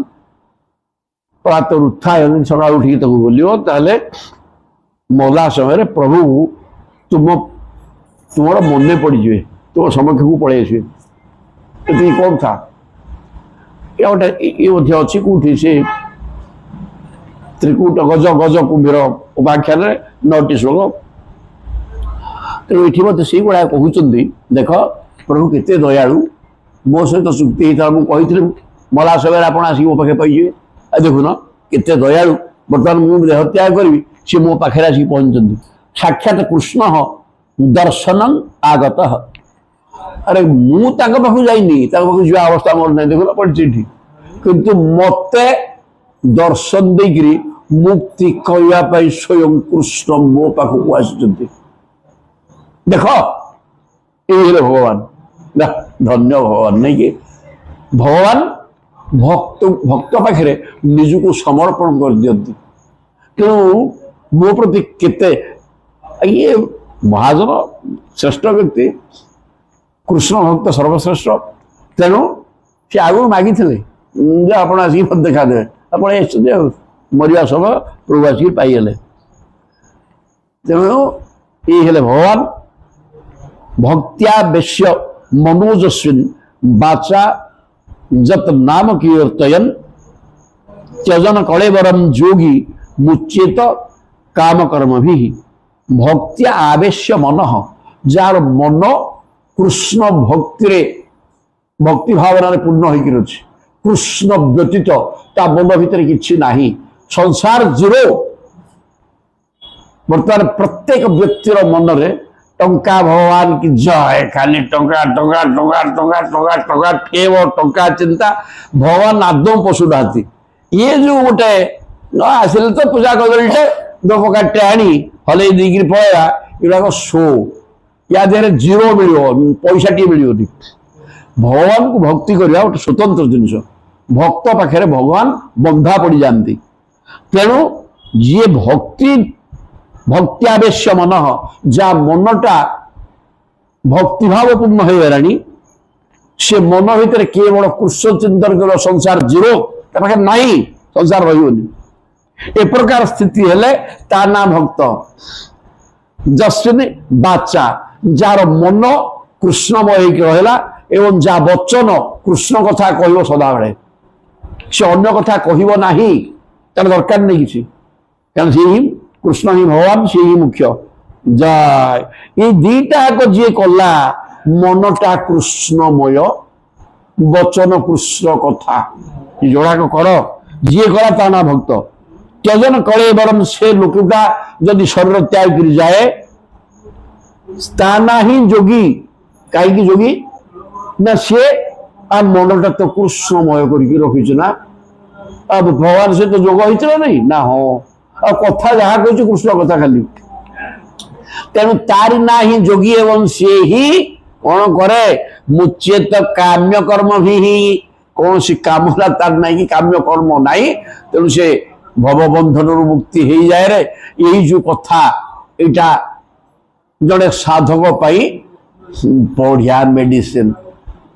Speaker 1: प्रातः उत्थाय सका उठिक बोलियो ताले मौला समय प्रभु तुम मन पड़े तुम समक्ष को पलि आसवे कौन था या गोटे ये अच्छी कौटी से त्रिकूट गज गज कुंभीर उपाख्यान 9टी श्लोक तेणु ये मत से गुड़ा कहते देख प्रभु केते दयालु मो सहित चुक्ति होता मुझे मला समय आप मो पाखे पाइबे देखुन केते दयालु बर्तमान मुझे देह त्याग करी सी मो पाखे आसिक पहुंचती साक्षात कृष्ण दर्शन आगत अरे मु पाखु जाइनी पाखु जा अवस्था मोर नहीं देखुन पड़ी किंतु मते दर्शन देकरी मुक्ति कहवाई स्वयं कृष्ण मो पाखक आस देख ये भगवान धन्य भगवान नहीं कि भगवान भक्त भक्त पाखे निजक समर्पण कर दियंती तेणु मो प्रति केते ये महाजन श्रेष्ठ व्यक्ति कृष्ण भक्त सर्वश्रेष्ठ तेणु सी आगु मागी आप आसिक मत देखा दे आप मरिया समय प्रभु आसिक पाइले तेणु ये भगवान भक्त्या वेश्य मनोजस्विन बाचा जत नाम कीर्तयन त्यजन कलेवरम जोगी मुच्येत काम कर्म भी भक्त्या आवेश्य मन जार मन कृष्ण भक्ति भक्ति भावना पूर्ण हो कृष्ण व्यतीत ता मन भितर किछि नाही संसार जीरो बर्तमान प्रत्येक व्यक्तिर मन रे टंका भगवान की जय खाली टंका टंका टंका टंका टंका टंका केव टंका चिंता भगवान आदौ पशु नाती ये जो गोटे आसिले तो पूजा कर दो पकाटे आनी हल देकर पड़ा युवा शो या देहरे जीरो मिल पैसा टी मिल भगवान को भक्ति करवा गोटे स्वतंत्र जिनिस भक्त पाखे भगवान बंधा पड़ जाती तेणु जी भक्ति भक्त्यावेश्य मन जा मनटा भक्तिभावपूर्ण हो गलानी से मन भितर केवल कृष्ण चिंतन कर संसार जीरो पाखे नहीं संसार रही ए प्रकार स्थिति हेले ता ना भक्त जस्विन बाचा जार मन कृष्णमय रहा एवं जा वचन कृष्ण कथा कह सदा बेले से अन्य कथा कहना तार दरकार नहीं किसी कारण से कृष्ण ही भगवान से ही मुख्य जाय ये दीटा को जी कला मनटा कृष्णमय वचन कृष्ण कथा जोड़ाक कर जी कला ता ना भक्त त्यजन कले बरम से लोकटा जदि शरीर त्याग कर जाए ताना ही जोगी कहीं जोगी ना सी आ मनटा तो कृष्णमय करके रखी ना अब भगवान से तो जोग होता नहीं ना हो आ कथा जहाँ कह कृष्ण कथा खाली तेणु तारी ना ही जोगी एवं सी ही कौन करे मुच्येत काम्य कर्म भी कौन सी कामना तार ना कि काम्य कर्म नाई तेणु से भवबंधन मुक्ति हो जाए रे यही जो कथा यहाँ जड़े साधक पाई बढ़िया मेडिसिन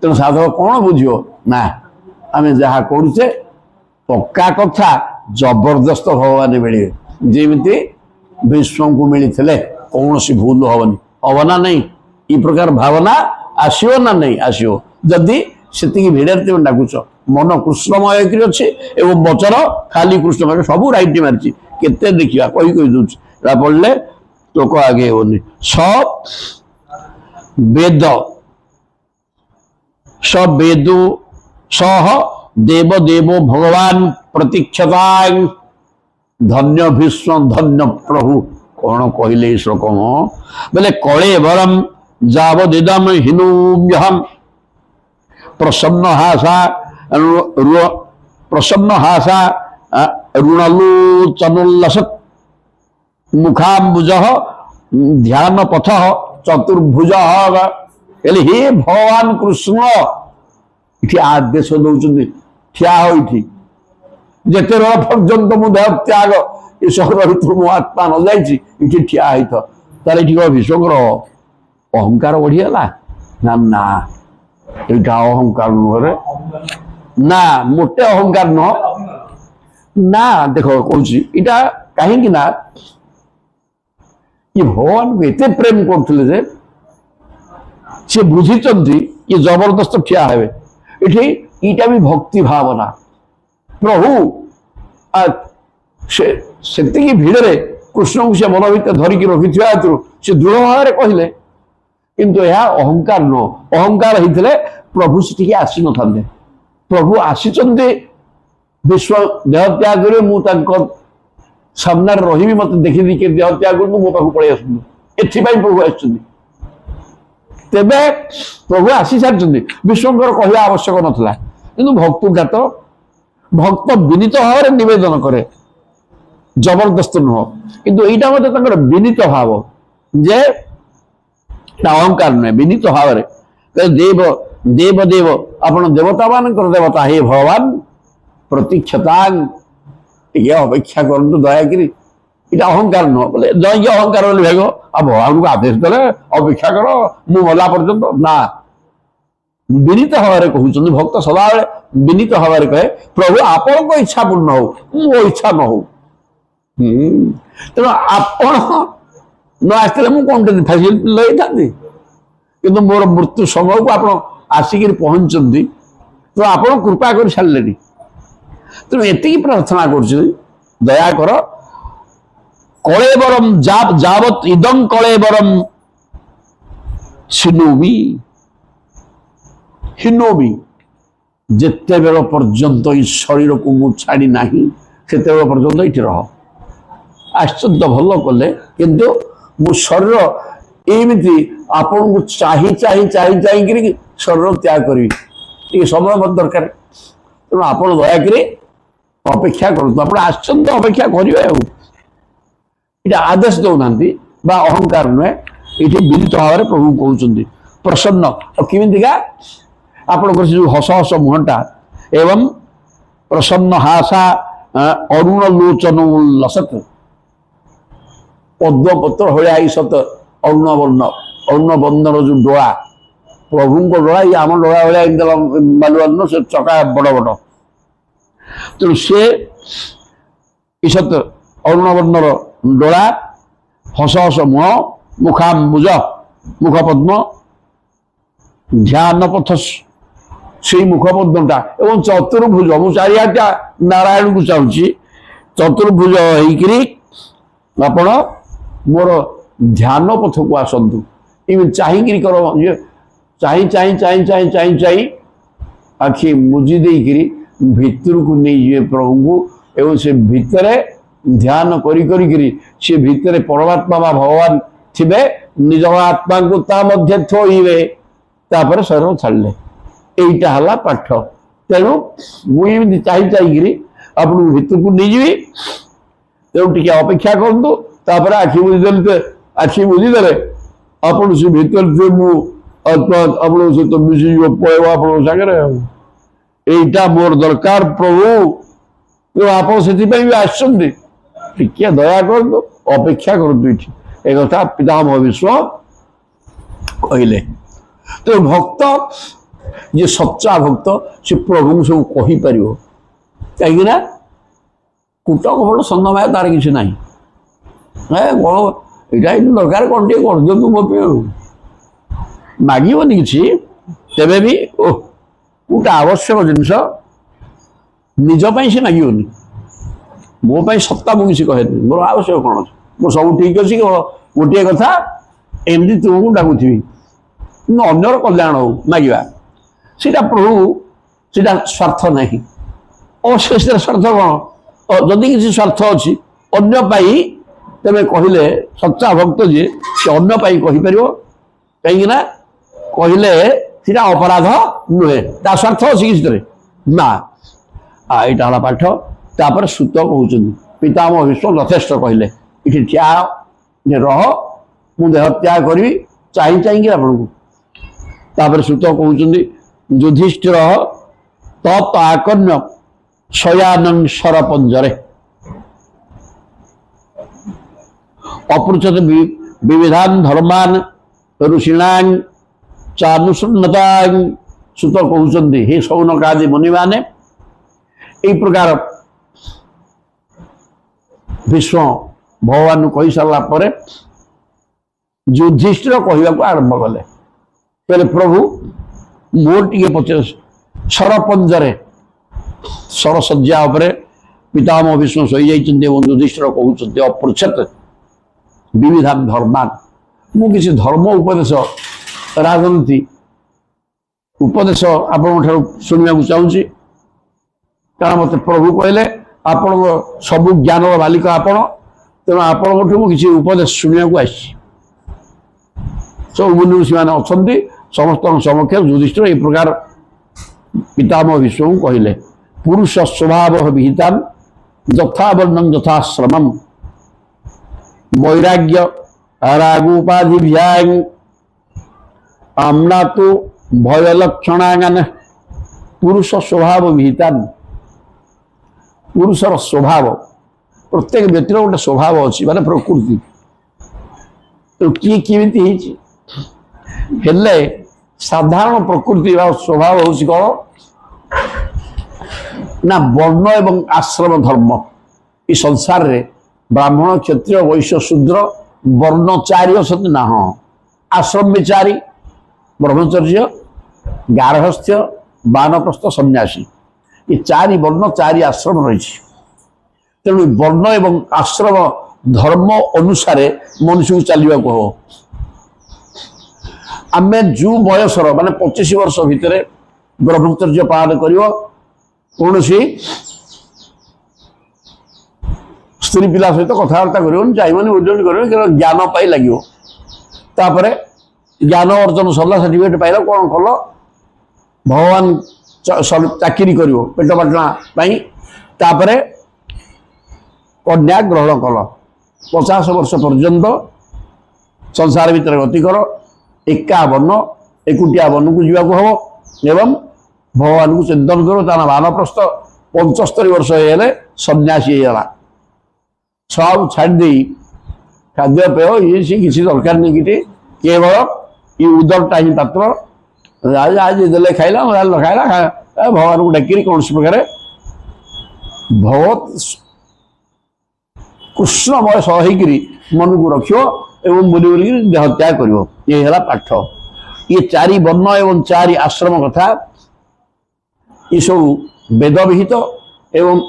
Speaker 1: तेणु साधक कौन बुझो ना आम जहाँ करुचे पक्का कथा जबरदस्त भगवान मिले जमी विश्व को मिलते कौन सी भूल हबनी हम ना नहीं ये प्रकार भावना आसो ना नहीं आसो जदि से भिड़े डाकुच मन कृष्णमय अच्छे एवं वचन खाली कृष्णमय सब राइट मारी केते देखा कही दूसरा पढ़ले लोक आगे होनी सब वेद सब वेदो सह देव देवो भगवान प्रतीक्षता धन्य भीष्म धन्य प्रभु कौन कहले श्लोक बोले कले वरम जावदिदम हिनूभ्यहम प्रसन्न हासा ऋणलोचनोल्लसत् मुखाम्बुज ध्यान पथ चतुर्भुज हे भगवान कृष्ण इठी आदेश दौरान ठिया होती जिते पर्यंत मु देह त्याग ये शहर भितर मो आत्मा न जाइए ठिया होता तार ये भीष्मकर अहंकार बढ़ीगला ना ना यहाँ अहंकार नुहरे ना मोटे अहंकार न ना देख कौन इटा कहीं ना ये भगवान को एत प्रेम करते बुझी ये जबरदस्त ठिया हे ये इटा भी भक्ति भावना प्रभु से भिड़े कृष्ण को से मन भर धरिकी रखि से दृढ़ भाव में कहले किंतु यह अहंकार न अहंकार होते प्रभु से आसी न था प्रभु आसी विश्व देह त्याग कर सामने रही मत देखी कि देह त्याग कर मो पाक पलि आसुँ प्रभु आसुँच तेबे प्रभु आसी सारी विश्वकर कहवा आवश्यक नाला कि भक्तटा तो भक्त विनीत भाव में नवेदन करे जबरदस्त नुह किंतु यहाँ मत विनीत भाव जे अहंकार नुहे विनीत भाव में देव देव देव आपण देवता मान देवता हे भगवान प्रतीक्षता ये अपेक्षा करूँ दयाकि इटा अहंकार नुह बोले जय अहंकार भाग आ भगवान को आदेश दे अपेक्षा कर मु मला पर्यंत ना विनीत भाव में कहते भक्त सदा विनीत भाव में कहे प्रभु आपण को इच्छा पूर्ण हो मो इच्छा न हो तेणु आपण न आसते मुझे कौन फैसिलिटी लगे था कि मोर मृत्यु समय को आप आसिक पहुंचती तो आप कृपा कर सारे तेणु एति प्रार्थना कर दया कर कलेबरम जावत इदं कलेबरम छिनोमी हिनोमी जिते बेल पर्यंत शरीर को मु छाड़ी ना से पर्यंत ये रह आश्चर्य भल कले किंतु मो शरीर एमती आपन को चाही चाही चाही चाही शरीर त्याग करी समय मत दरकार तेणु आप दयाकि अपेक्षा करूँ आप आश्चर्य अपेक्षा करेंगे ये आदेश दौना अहंकार नुहे ये विनीत भाव में प्रभु कहते प्रसन्न और किमिका आपंकर जो हस हस मुहटा एवं प्रसन्न हासा अरुण लोचन उल्लसत पद्मपत्र हया ईसत अरुण बंदर जो डोला प्रभु को डोला ये आम डोला भाया बालुआन से चका बड़ बड़ तेणु सी ईसत अरुण बंदर डोला हस हस मुह मुखाबुज मुख पद्म ध्यान पथ से मुखपद्मटा एवं चतुर्भुज मु चारिटा नारायण को चाहूँगी चतुर्भुज होकर मोर ध्यान पथ को आसतु चाहिए कर चाही चाही चाही चाही चाही चाही आखि मुझी देकरी भितर को नहीं प्रभु को एवं से भितर ध्यान करी करी करी से भितर परमात्मा बा भगवान थिबे निज आत्मा को ता मध्य थोइबे तापर शरीर छाड़ले एटा हला पाठ तेणु मुझे चाही चाहिए आपन भितर को नहीं जी तेणु टी अपेक्षा करूँ तापर आखि बुझीदे आखि बुझीदे आपन से भितर जो मु आत्मा आप सहित मिसी पड़ेगा आप सागर यहीटा मोर दरकार प्रभु आप से आसते टिके दया कर अपेक्षा करूँ एक पितामह विश्व कहले तो भक्त ये सच्चा भक्त से प्रभु सब कहीपर कहीं कुटक बड़ सन्नमाय तार कि ना यहाँ दरकार कौन टे कर दिखाँ मो मागोनी कि तेरे भी ओह गोटे आवश्यक जिनस निजपाई से मागोनी मोपाई सत्ता मुझे कहे मोर आवश्यक कौन मो सब ठीक अच्छे गोटे कथा एमती तुमको डाकुथी अन्यर कल्याण हो मागवा सीटा प्रभु सीटा स्वार्थ नहीं अवश्य स्वार्थ कौन जदि किसी स्वार्थ अच्छी अन्य तेरे कहले सच्चा भक्त जी से अन्य कहीपर कहीं कहले सीटा अपराध नुहे ता स्वार्थ अच्छी किसी ना यहाँ पाठ तापर सूत कहते पितामह विश्व यथेष्ट कहले ये ठिया रह मु देह त्याग करी चाही चाहिए आपन को तापर सूत कहते युधिष्ठिर तत् आकर्ण्य शयानं शरपंजरे अपृछत विविधान धर्मान ऋषिणां चानुसन्नता सूत कहते हे सौनकादि मुनि माने यही प्रकार विश्व भगवान कही सारा पर युधिष्ठिर कहवाक आरंभ कले प्रभु मोर टे पचार सरपंजरे सरसज्जा उपरे पितामह भीष्म शोई जाइछन्ति एवं युधिष्ठिर कहउछन्ति अपृच्छत विविधान धर्मान मु किसी धर्म उपदेश राजनीति उपदेश आपण शुणा चाहूँगी कारण मत प्रभु कहले आपण सबु ज्ञान मालिक आपण तेणु आपण किसी उपदेश शुणा आसी सब मुनि ऋषि मैंने अच्छा समस्त समक्ष युधिष्ठिर ये प्रकार पितामह भीष्म कहले पुरुष स्वभाव विहितान यथा वर्णम यथाश्रमम वैराग्य रागोपाधि आमना तो भय लक्षणांगन पुरुष स्वभाव विहितान पुरुषर स्वभाव प्रत्येक व्यक्तिर गोटे स्वभाव अच्छी माने प्रकृति तो किए केमी हेले साधारण प्रकृति स्वभाव हूँ कौन ना वर्ण एवं आश्रम धर्म ये संसार रे ब्राह्मण क्षत्रिय वैश्य शूद्र वर्ण चारि असत ना हाँ आश्रम भी चारि ब्रह्मचर्य गार्हस्थ्य बानप्रस्थ सन्यासी ये चारि वर्ण चारि आश्रम रही तेणु वर्ण एवं आश्रम धर्म अनुसार मनुष्य को चलने को हो आम जो बयसर माने 25 वर्ष भितर ब्रह्मचर्य पालन कर कौन स्त्री पिला सहित कथबार्ता कर चाहिए बुझे कर ज्ञान पाई लगे तापर ज्ञान अर्जन सरला सर्टिफिकेट पाइल कौन कल भगवान चाकरी कर पेट पाटना तापर कन्या ग्रहण कल 50 वर्ष पर्यंत संसार भितर गति कर एका वर्ण एकुटिया वन को जावाक हम एवं भगवान को चिंतन करो ताना वानप्रस्थ 75 वर्ष होगले सन्यासी होगा सब छाड़ी खाद्यपेय ये सी किसी दरकार नहीं कि केवल ये उदरटा ही पात्र आज देले खाइला खाइला भगवान को डाक कौन प्रकार भगवत कृष्णमय सहीकि मन को रखियो एवं बुली बुली देह त्याग कर ये है पाठ ये चारि वर्ण एवं चारि आश्रम कथा ये सब वेद विहित एवं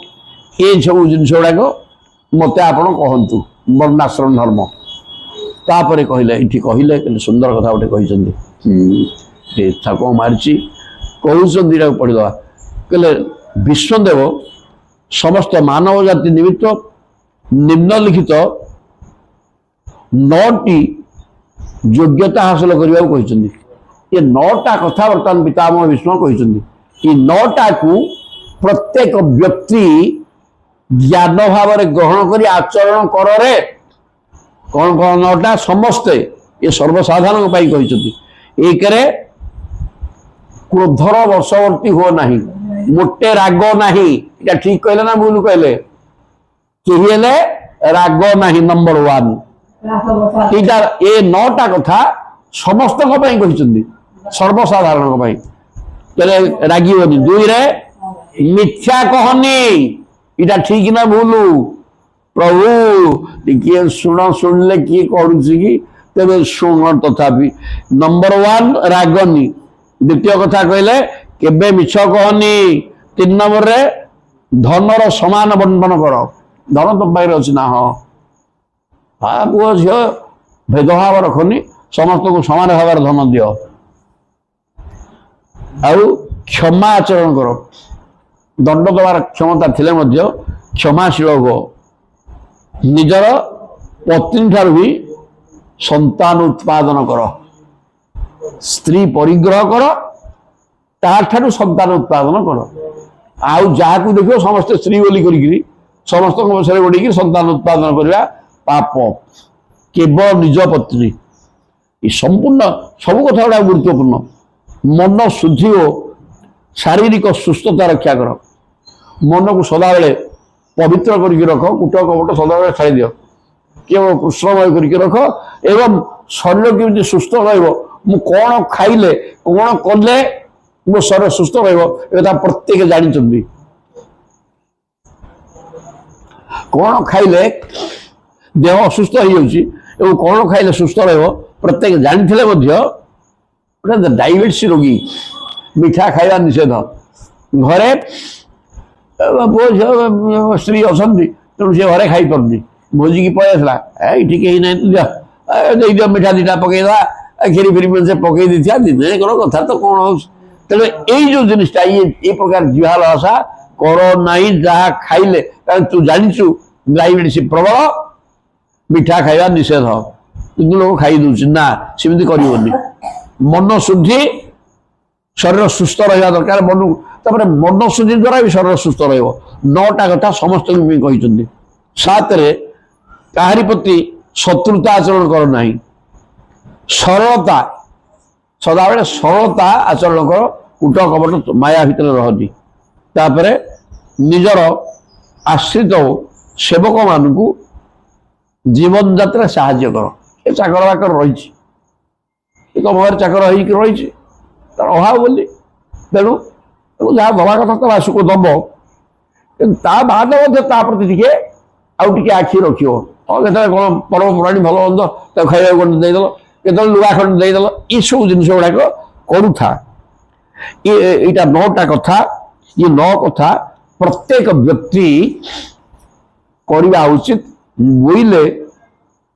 Speaker 1: ये सब जिनस गुड़ाक मत आपण कहतु वर्णाश्रम धर्म तापर कहले ये कहले सुंदर कथा गोटे कहते ठाक मारी कहते पढ़ीदा कहले विश्वदेव समस्त मानव जाति निमित्त निम्नलिखित 9टी योग्यता हासिल करने ये 9टा कथा बर्तमान पितामह भीष्म कहते ये 9टा को प्रत्येक व्यक्ति ज्ञान भाव ग्रहण कर आचरण कर कौन कौन 9टा समस्ते ये सर्वसाधारण कहते एक क्रोधर वर्षवर्ती हो नहीं मोटे राग नहीं या ठीक कहले ना भूल कहले कही राग नहीं नंबर 1 ये 9टा कथा समस्त कहते सर्वसाधारण कहले रागीबनी 2 मिथ्या कहनी इटा ठीक ना भूल प्रभु किए शुणिले किए कि तेरे शुण तथापि नंबर 1 रागनी द्वितीय कथा कहले केबे मिछ कहनी 3 नंबर रे धनर समान बंटन कर धन तो पाखे अच्छी ना हाँ हाँ पुओ झील भेदभाव रखनी समस्त को समान भाव धन दियो आउ क्षमा आचरण कर दंड दबार क्षमता थिले मध्य क्षमाशील हो निजर पत्नी ठार भी संतान उत्पादन कर स्त्री परिग्रह कर तार संतान उत्पादन कर आउ जहाँ देखो समस्त स्त्री बोली करी समस्त विषय गोड़ी संतान उत्पादन करवा पाप केवल निज पत्नी ये संपूर्ण सब कथा गुड़ा गुरुत्वपूर्ण मन शुद्धि और शारीरिक सुस्थता रक्षा कर मन को सदाबले पवित्र करके रख कुट कपट सदाबले छाड़ी दियो केवल कृष्णमय करके रख एवं शरीर केमती सुस्थ रु कौन खाइले कौन कले मो शरीर सुस्थ रहा प्रत्येक जानी कौन खाइले देह असुस्थ हो कौन खाइले सुस्थ रहा प्रत्येक जानी डायबिटीज रोगी मिठा खाଇବା निषेध घरे पुओ झील स्त्री अच्छा तेणु सी घरे खाई पार्टी भोजी की पलि आसला ये कहीं ना दियो मिठा दीटा पकईदा खीरी फिरी से पकई दी दिने कौन कथा तो कौन हो तेणु यही जो जिनटा ये प्रकार जुहाल आशा कर नाई जहाँ खाइले तू जाचु डायबिटीज प्रबल मिठा खाଇବା निषेध କିନ୍ତୁ लोग खाई दूसरी ना सेमती करनी मन शुद्धि शरीर सुस्थ रहा दरकार मन मन शुद्धि द्वारा भी शरीर सुस्थ रहा कथा समस्त कहते 7 काहारी प्रति शत्रुता आचरण कर ना सरलता सदाबले सरलता आचरण कर कूट कपट माया भितर रहती तापर निजर आश्रित सेवक मानू जीवन जात्रा साहाय्य कर ये चाकर बाकर रही तुम घर चाकर रही तार अभाव बोली तेणु जहाँ दवा कथा तो आशुक दब बाद प्रति टे आउ टे आखि रख कौन पर्वपर्णी भल मंद खाया देदेल के लुगा खंड देदेल ये सब जिन गुड़ाक करूथा यहाँ 9टा कथा ये 9 कथा प्रत्येक व्यक्ति करवा उचित बोले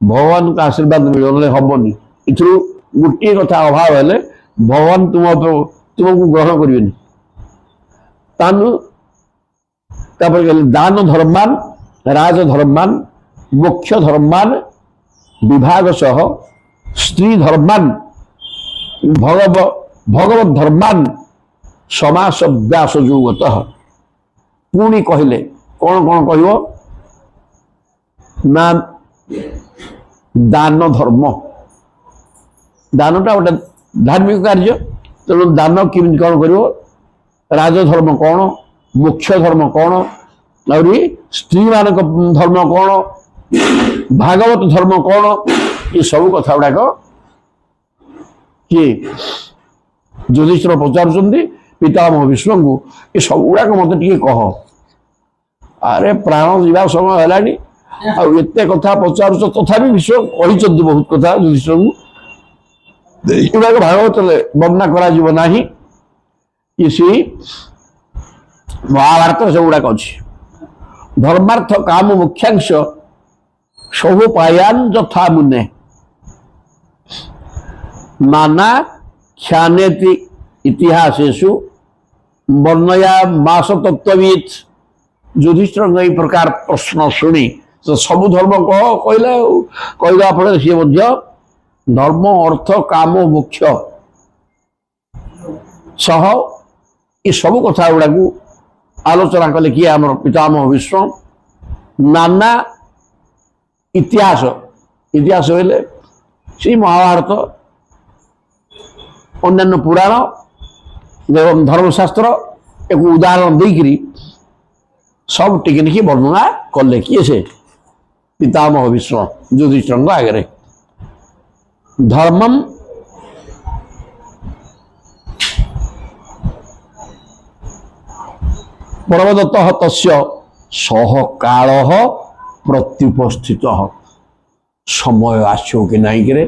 Speaker 1: भगवान का आशीर्वाद मिले हेनी इथु गोटे कथा अभाव है भगवान तुमको ग्रहण करें दान धर्मान राज धर्मान मोक्ष धर्मान विभाग सह स्त्री धर्मान भगवत धर्मान समास व्यास युगत पुणी कहले कौन कौन कह ना दान धर्म दानटा गोटे धार्मिक कार्य तेणु दान केमी कौन कर राजधर्म कौन मोक्ष धर्म कौन और स्त्री मान धर्म कौन भागवत धर्म कौन ये सब कथा गुड़ाक किए युधिष्ठिर पचार पितामह विष्णु को ये सब गुड़ाक मत कह अरे प्राण जीवा समय है एत कथा पचार तथा विश्व कही बहुत कथा युधिष्ठिर को गुड़ाक भागवत वर्णना करा सी महाभारत सब गुड़ाक अच्छी धर्मार्थ काम मुख्यांश सब पायान यथा मुने नाना ख्यानेति इतिहासेषु वर्णया मास तत्वविद युधिष्ठिर यही प्रकार प्रश्न शुणी तो सब धर्म कह कहला फल सी धर्म अर्थ काम मोक्ष सह ये सब कथा गुड़ा आलोचना कले किए आम पितामह विष्णु नाना इतिहास इतिहास बोले सी महाभारत अन्य पुराण एवं धर्मशास्त्र एक उदाहरण देकरी सब टिकनिकी वर्णना कले किए से पितामह विष्णु युधिष्ठिर आगे धर्मम प्रवदत्त तस्य सह काल प्रत्युपस्थित समय आसो कि नहीं कि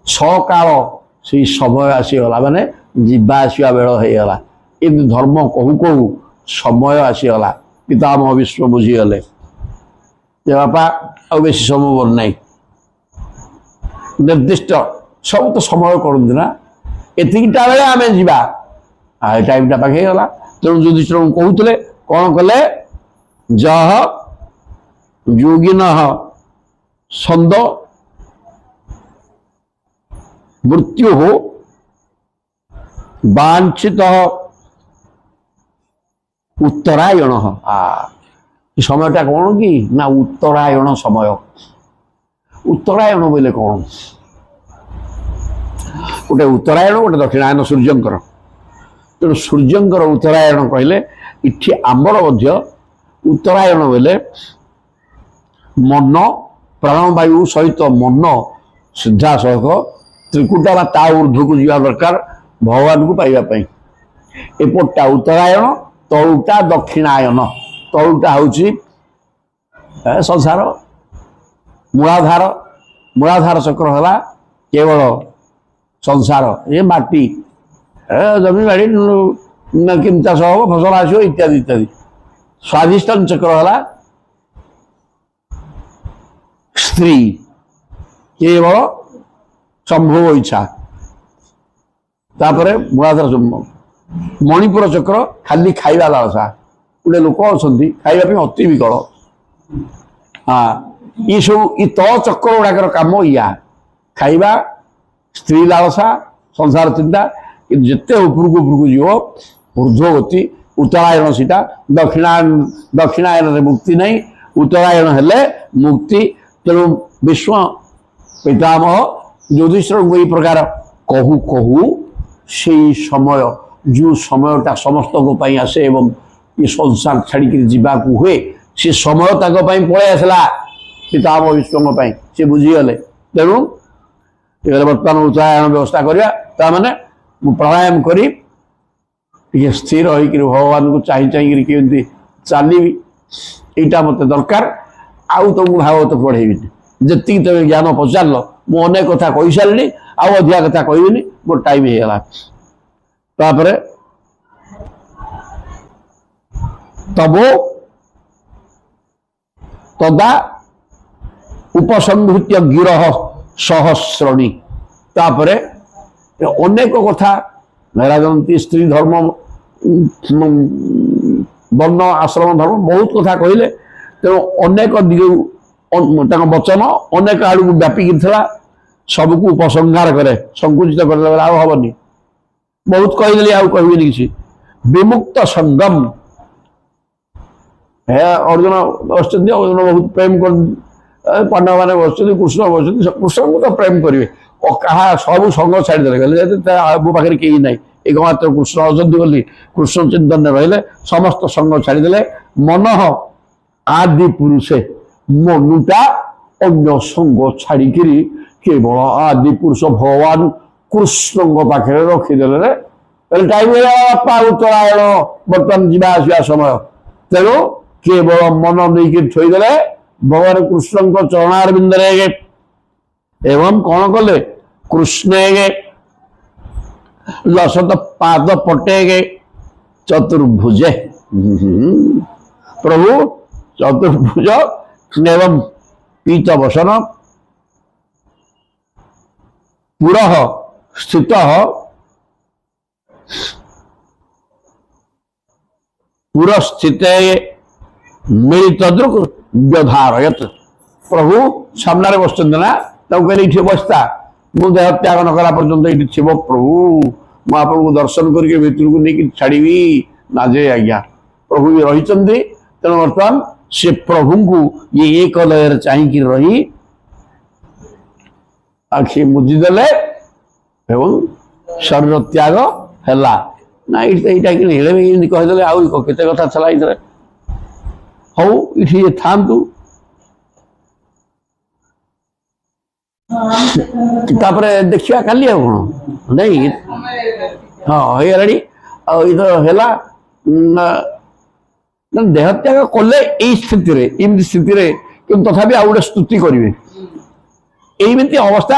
Speaker 1: सकाल से समय आसीगला माने जीवा आसवा बेल होगला ये धर्म कहू कहू समय आसीगला पितामह विश्व बुझीगले बापा आ बेसी समय बोल नहीं निर्दिष्ट सब तो समय करते ना एतिकटा बेले आम जा टाइमटा पाखे गला तेणु युधिष्ठिर कहते कौन कले जह योगिन छंद मृत्यु हो वांछित उत्तरायण समयटा कौन कि ना उत्तरायण समय उत्तरायण बोले कौन गोटे उत्तरायण गोटे दक्षिणायन सूर्यंकर तेणु सूर्यंकर उत्तरायण कहले इठी आंबर उत्तरायण बोले मन प्राणवायु सहित मन सीधा सड़क त्रिकुटा बा ता ऊर्ध्व को जा दरकार भगवान को पाइबापी एपटा उत्तरायण तलुटा दक्षिणायन तलुटा हूँ संसार मूलाधार मूलाधार चक्र है केवल संसार ये माटी जमी बाड़ी केमती चाष हम फसल आसो इत्यादि इत्यादि स्वाधिष्ठान चक्र है स्त्री केवल संभोग इच्छा तापर मूलाधार मणिपुर चक्र खाली खाଇବା लालसा गोटे लोक अच्छा खावा अति विकल हाँ ये सब ये तल चक्र गुड़ाकर कम या खाଇବା स्त्री लालसा संसार चिंता जिते उपरको उपरको जीव ऊर्ध्वगति उत्तरायण सीटा दक्षिणायन मुक्ति नहीं उत्तरायण हेले मुक्ति तेणु विश्व पितामह ज्योतिषर को प्रकार कहू कहू से समय जो समयटा समस्त आसे एवं ये संसार छाड़ी जावाक हुए से समय पलि आसला पितामह विष्णु सी बुझीगले तेणु बर्तमान उत्तरायण व्यवस्था करवा मैंने प्राणायाम करी स्थिर होकर भगवान को चाहिए केमती चलि यहाँ मत दरकार आउ तुमको भागवत पढ़ेबी जी तुम ज्ञान पचार मु अनेक कथा कही सारे आउ अधिका कथा कहबी मोर टाइम होगा तापर तबो तदा उपसंहृत्य गिरह सहस्रणी तापरे अनेक कथा राजनीति स्त्री धर्म वर्ण आश्रम धर्म बहुत कथा कहले तेणु अनेक दिग वचन अनेक आड़ को व्यापिकी सबको उपसंहार करे संकुचित कर हेनी बहुत कहीदेली आउ कहबी किसी विमुक्त संगम है अर्जुन बस अर्जुन बहुत प्रेम कर पांडव मैंने बस कृष्ण बस कृष्ण को तो प्रेम करेंगे और कहा सब संग छाड़दे मो पाखे कहीं ना एकमात्र कृष्ण अच्छा बोली कृष्ण चिंतन रहिले समस्त संग छाड़दे मन आदि पुरुषे मनुटा अन्य संग छाड़ी केवल आदि पुरुष भगवान कृष्ण पाखे रखीदे टाइम बापा उत्तरायण बर्तमान जावास समय तेणु केवल मन नहीं थोईदे भगवान कृष्ण चरणारविंद एवं कौन कले कृष्ण लसत पाद पटे चतुर्भुजे प्रभु चतुर्भुज एवं पीत वसन पुरः स्थित पुरस्थित मिलित दृक् व्यधारयत प्रभु सामने बसना कहले ये बसता मु देह त्याग न कला पर्यंत ये थी प्रभु मु आपको दर्शन करके भितर को नहीं छाड़ी ना जे आज्ञा प्रभु भी रही तेणु बर्तमान से प्रभु को ये एक लयर चाहिए रही आखि मुझीदेले एवं शरीर त्याग है ना ये कहीदे आउ केते कथा चला इधर हौ ये था देखिए काली कौन नहीं हाँ ये रेडी देह त्याग कले यही स्थिति तथापि आउ गोटे स्तुति करेंगे एमती अवस्था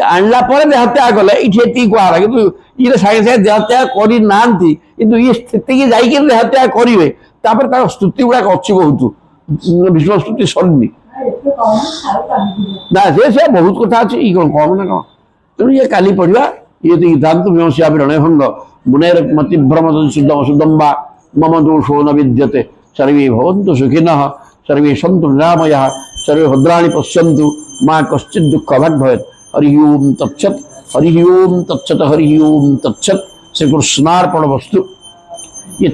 Speaker 1: आणला देह त्याग कले ये कह कि ये सागे सागे देह त्याग करना ये स्थिति की जाकर देह त्याग करेंगे तापर स्तुति गुड़ाक अच्छी बहुत विष्णु स्तुति सरनी ना से बहुत कथा अच्छी कौन कम ना कौन तेणु ये काली पढ़ा ये तो गीतांत विमर्शा प्रणयभंग मुनेर मति भ्रम शुद्धम शुद्धम वा मम दोषो न विद्यते सर्वे भवन्तु सुखिनः सर्वे सन्तु निरामयाः सर्वे भद्राणि पश्यन्तु मां कश्चित् दुःखभाग् भवेत् हरि ओम तत्सत् हरि ओम तत्सत् हरि ओम तत्सत् श्री कृष्णार्पणमस्तु ये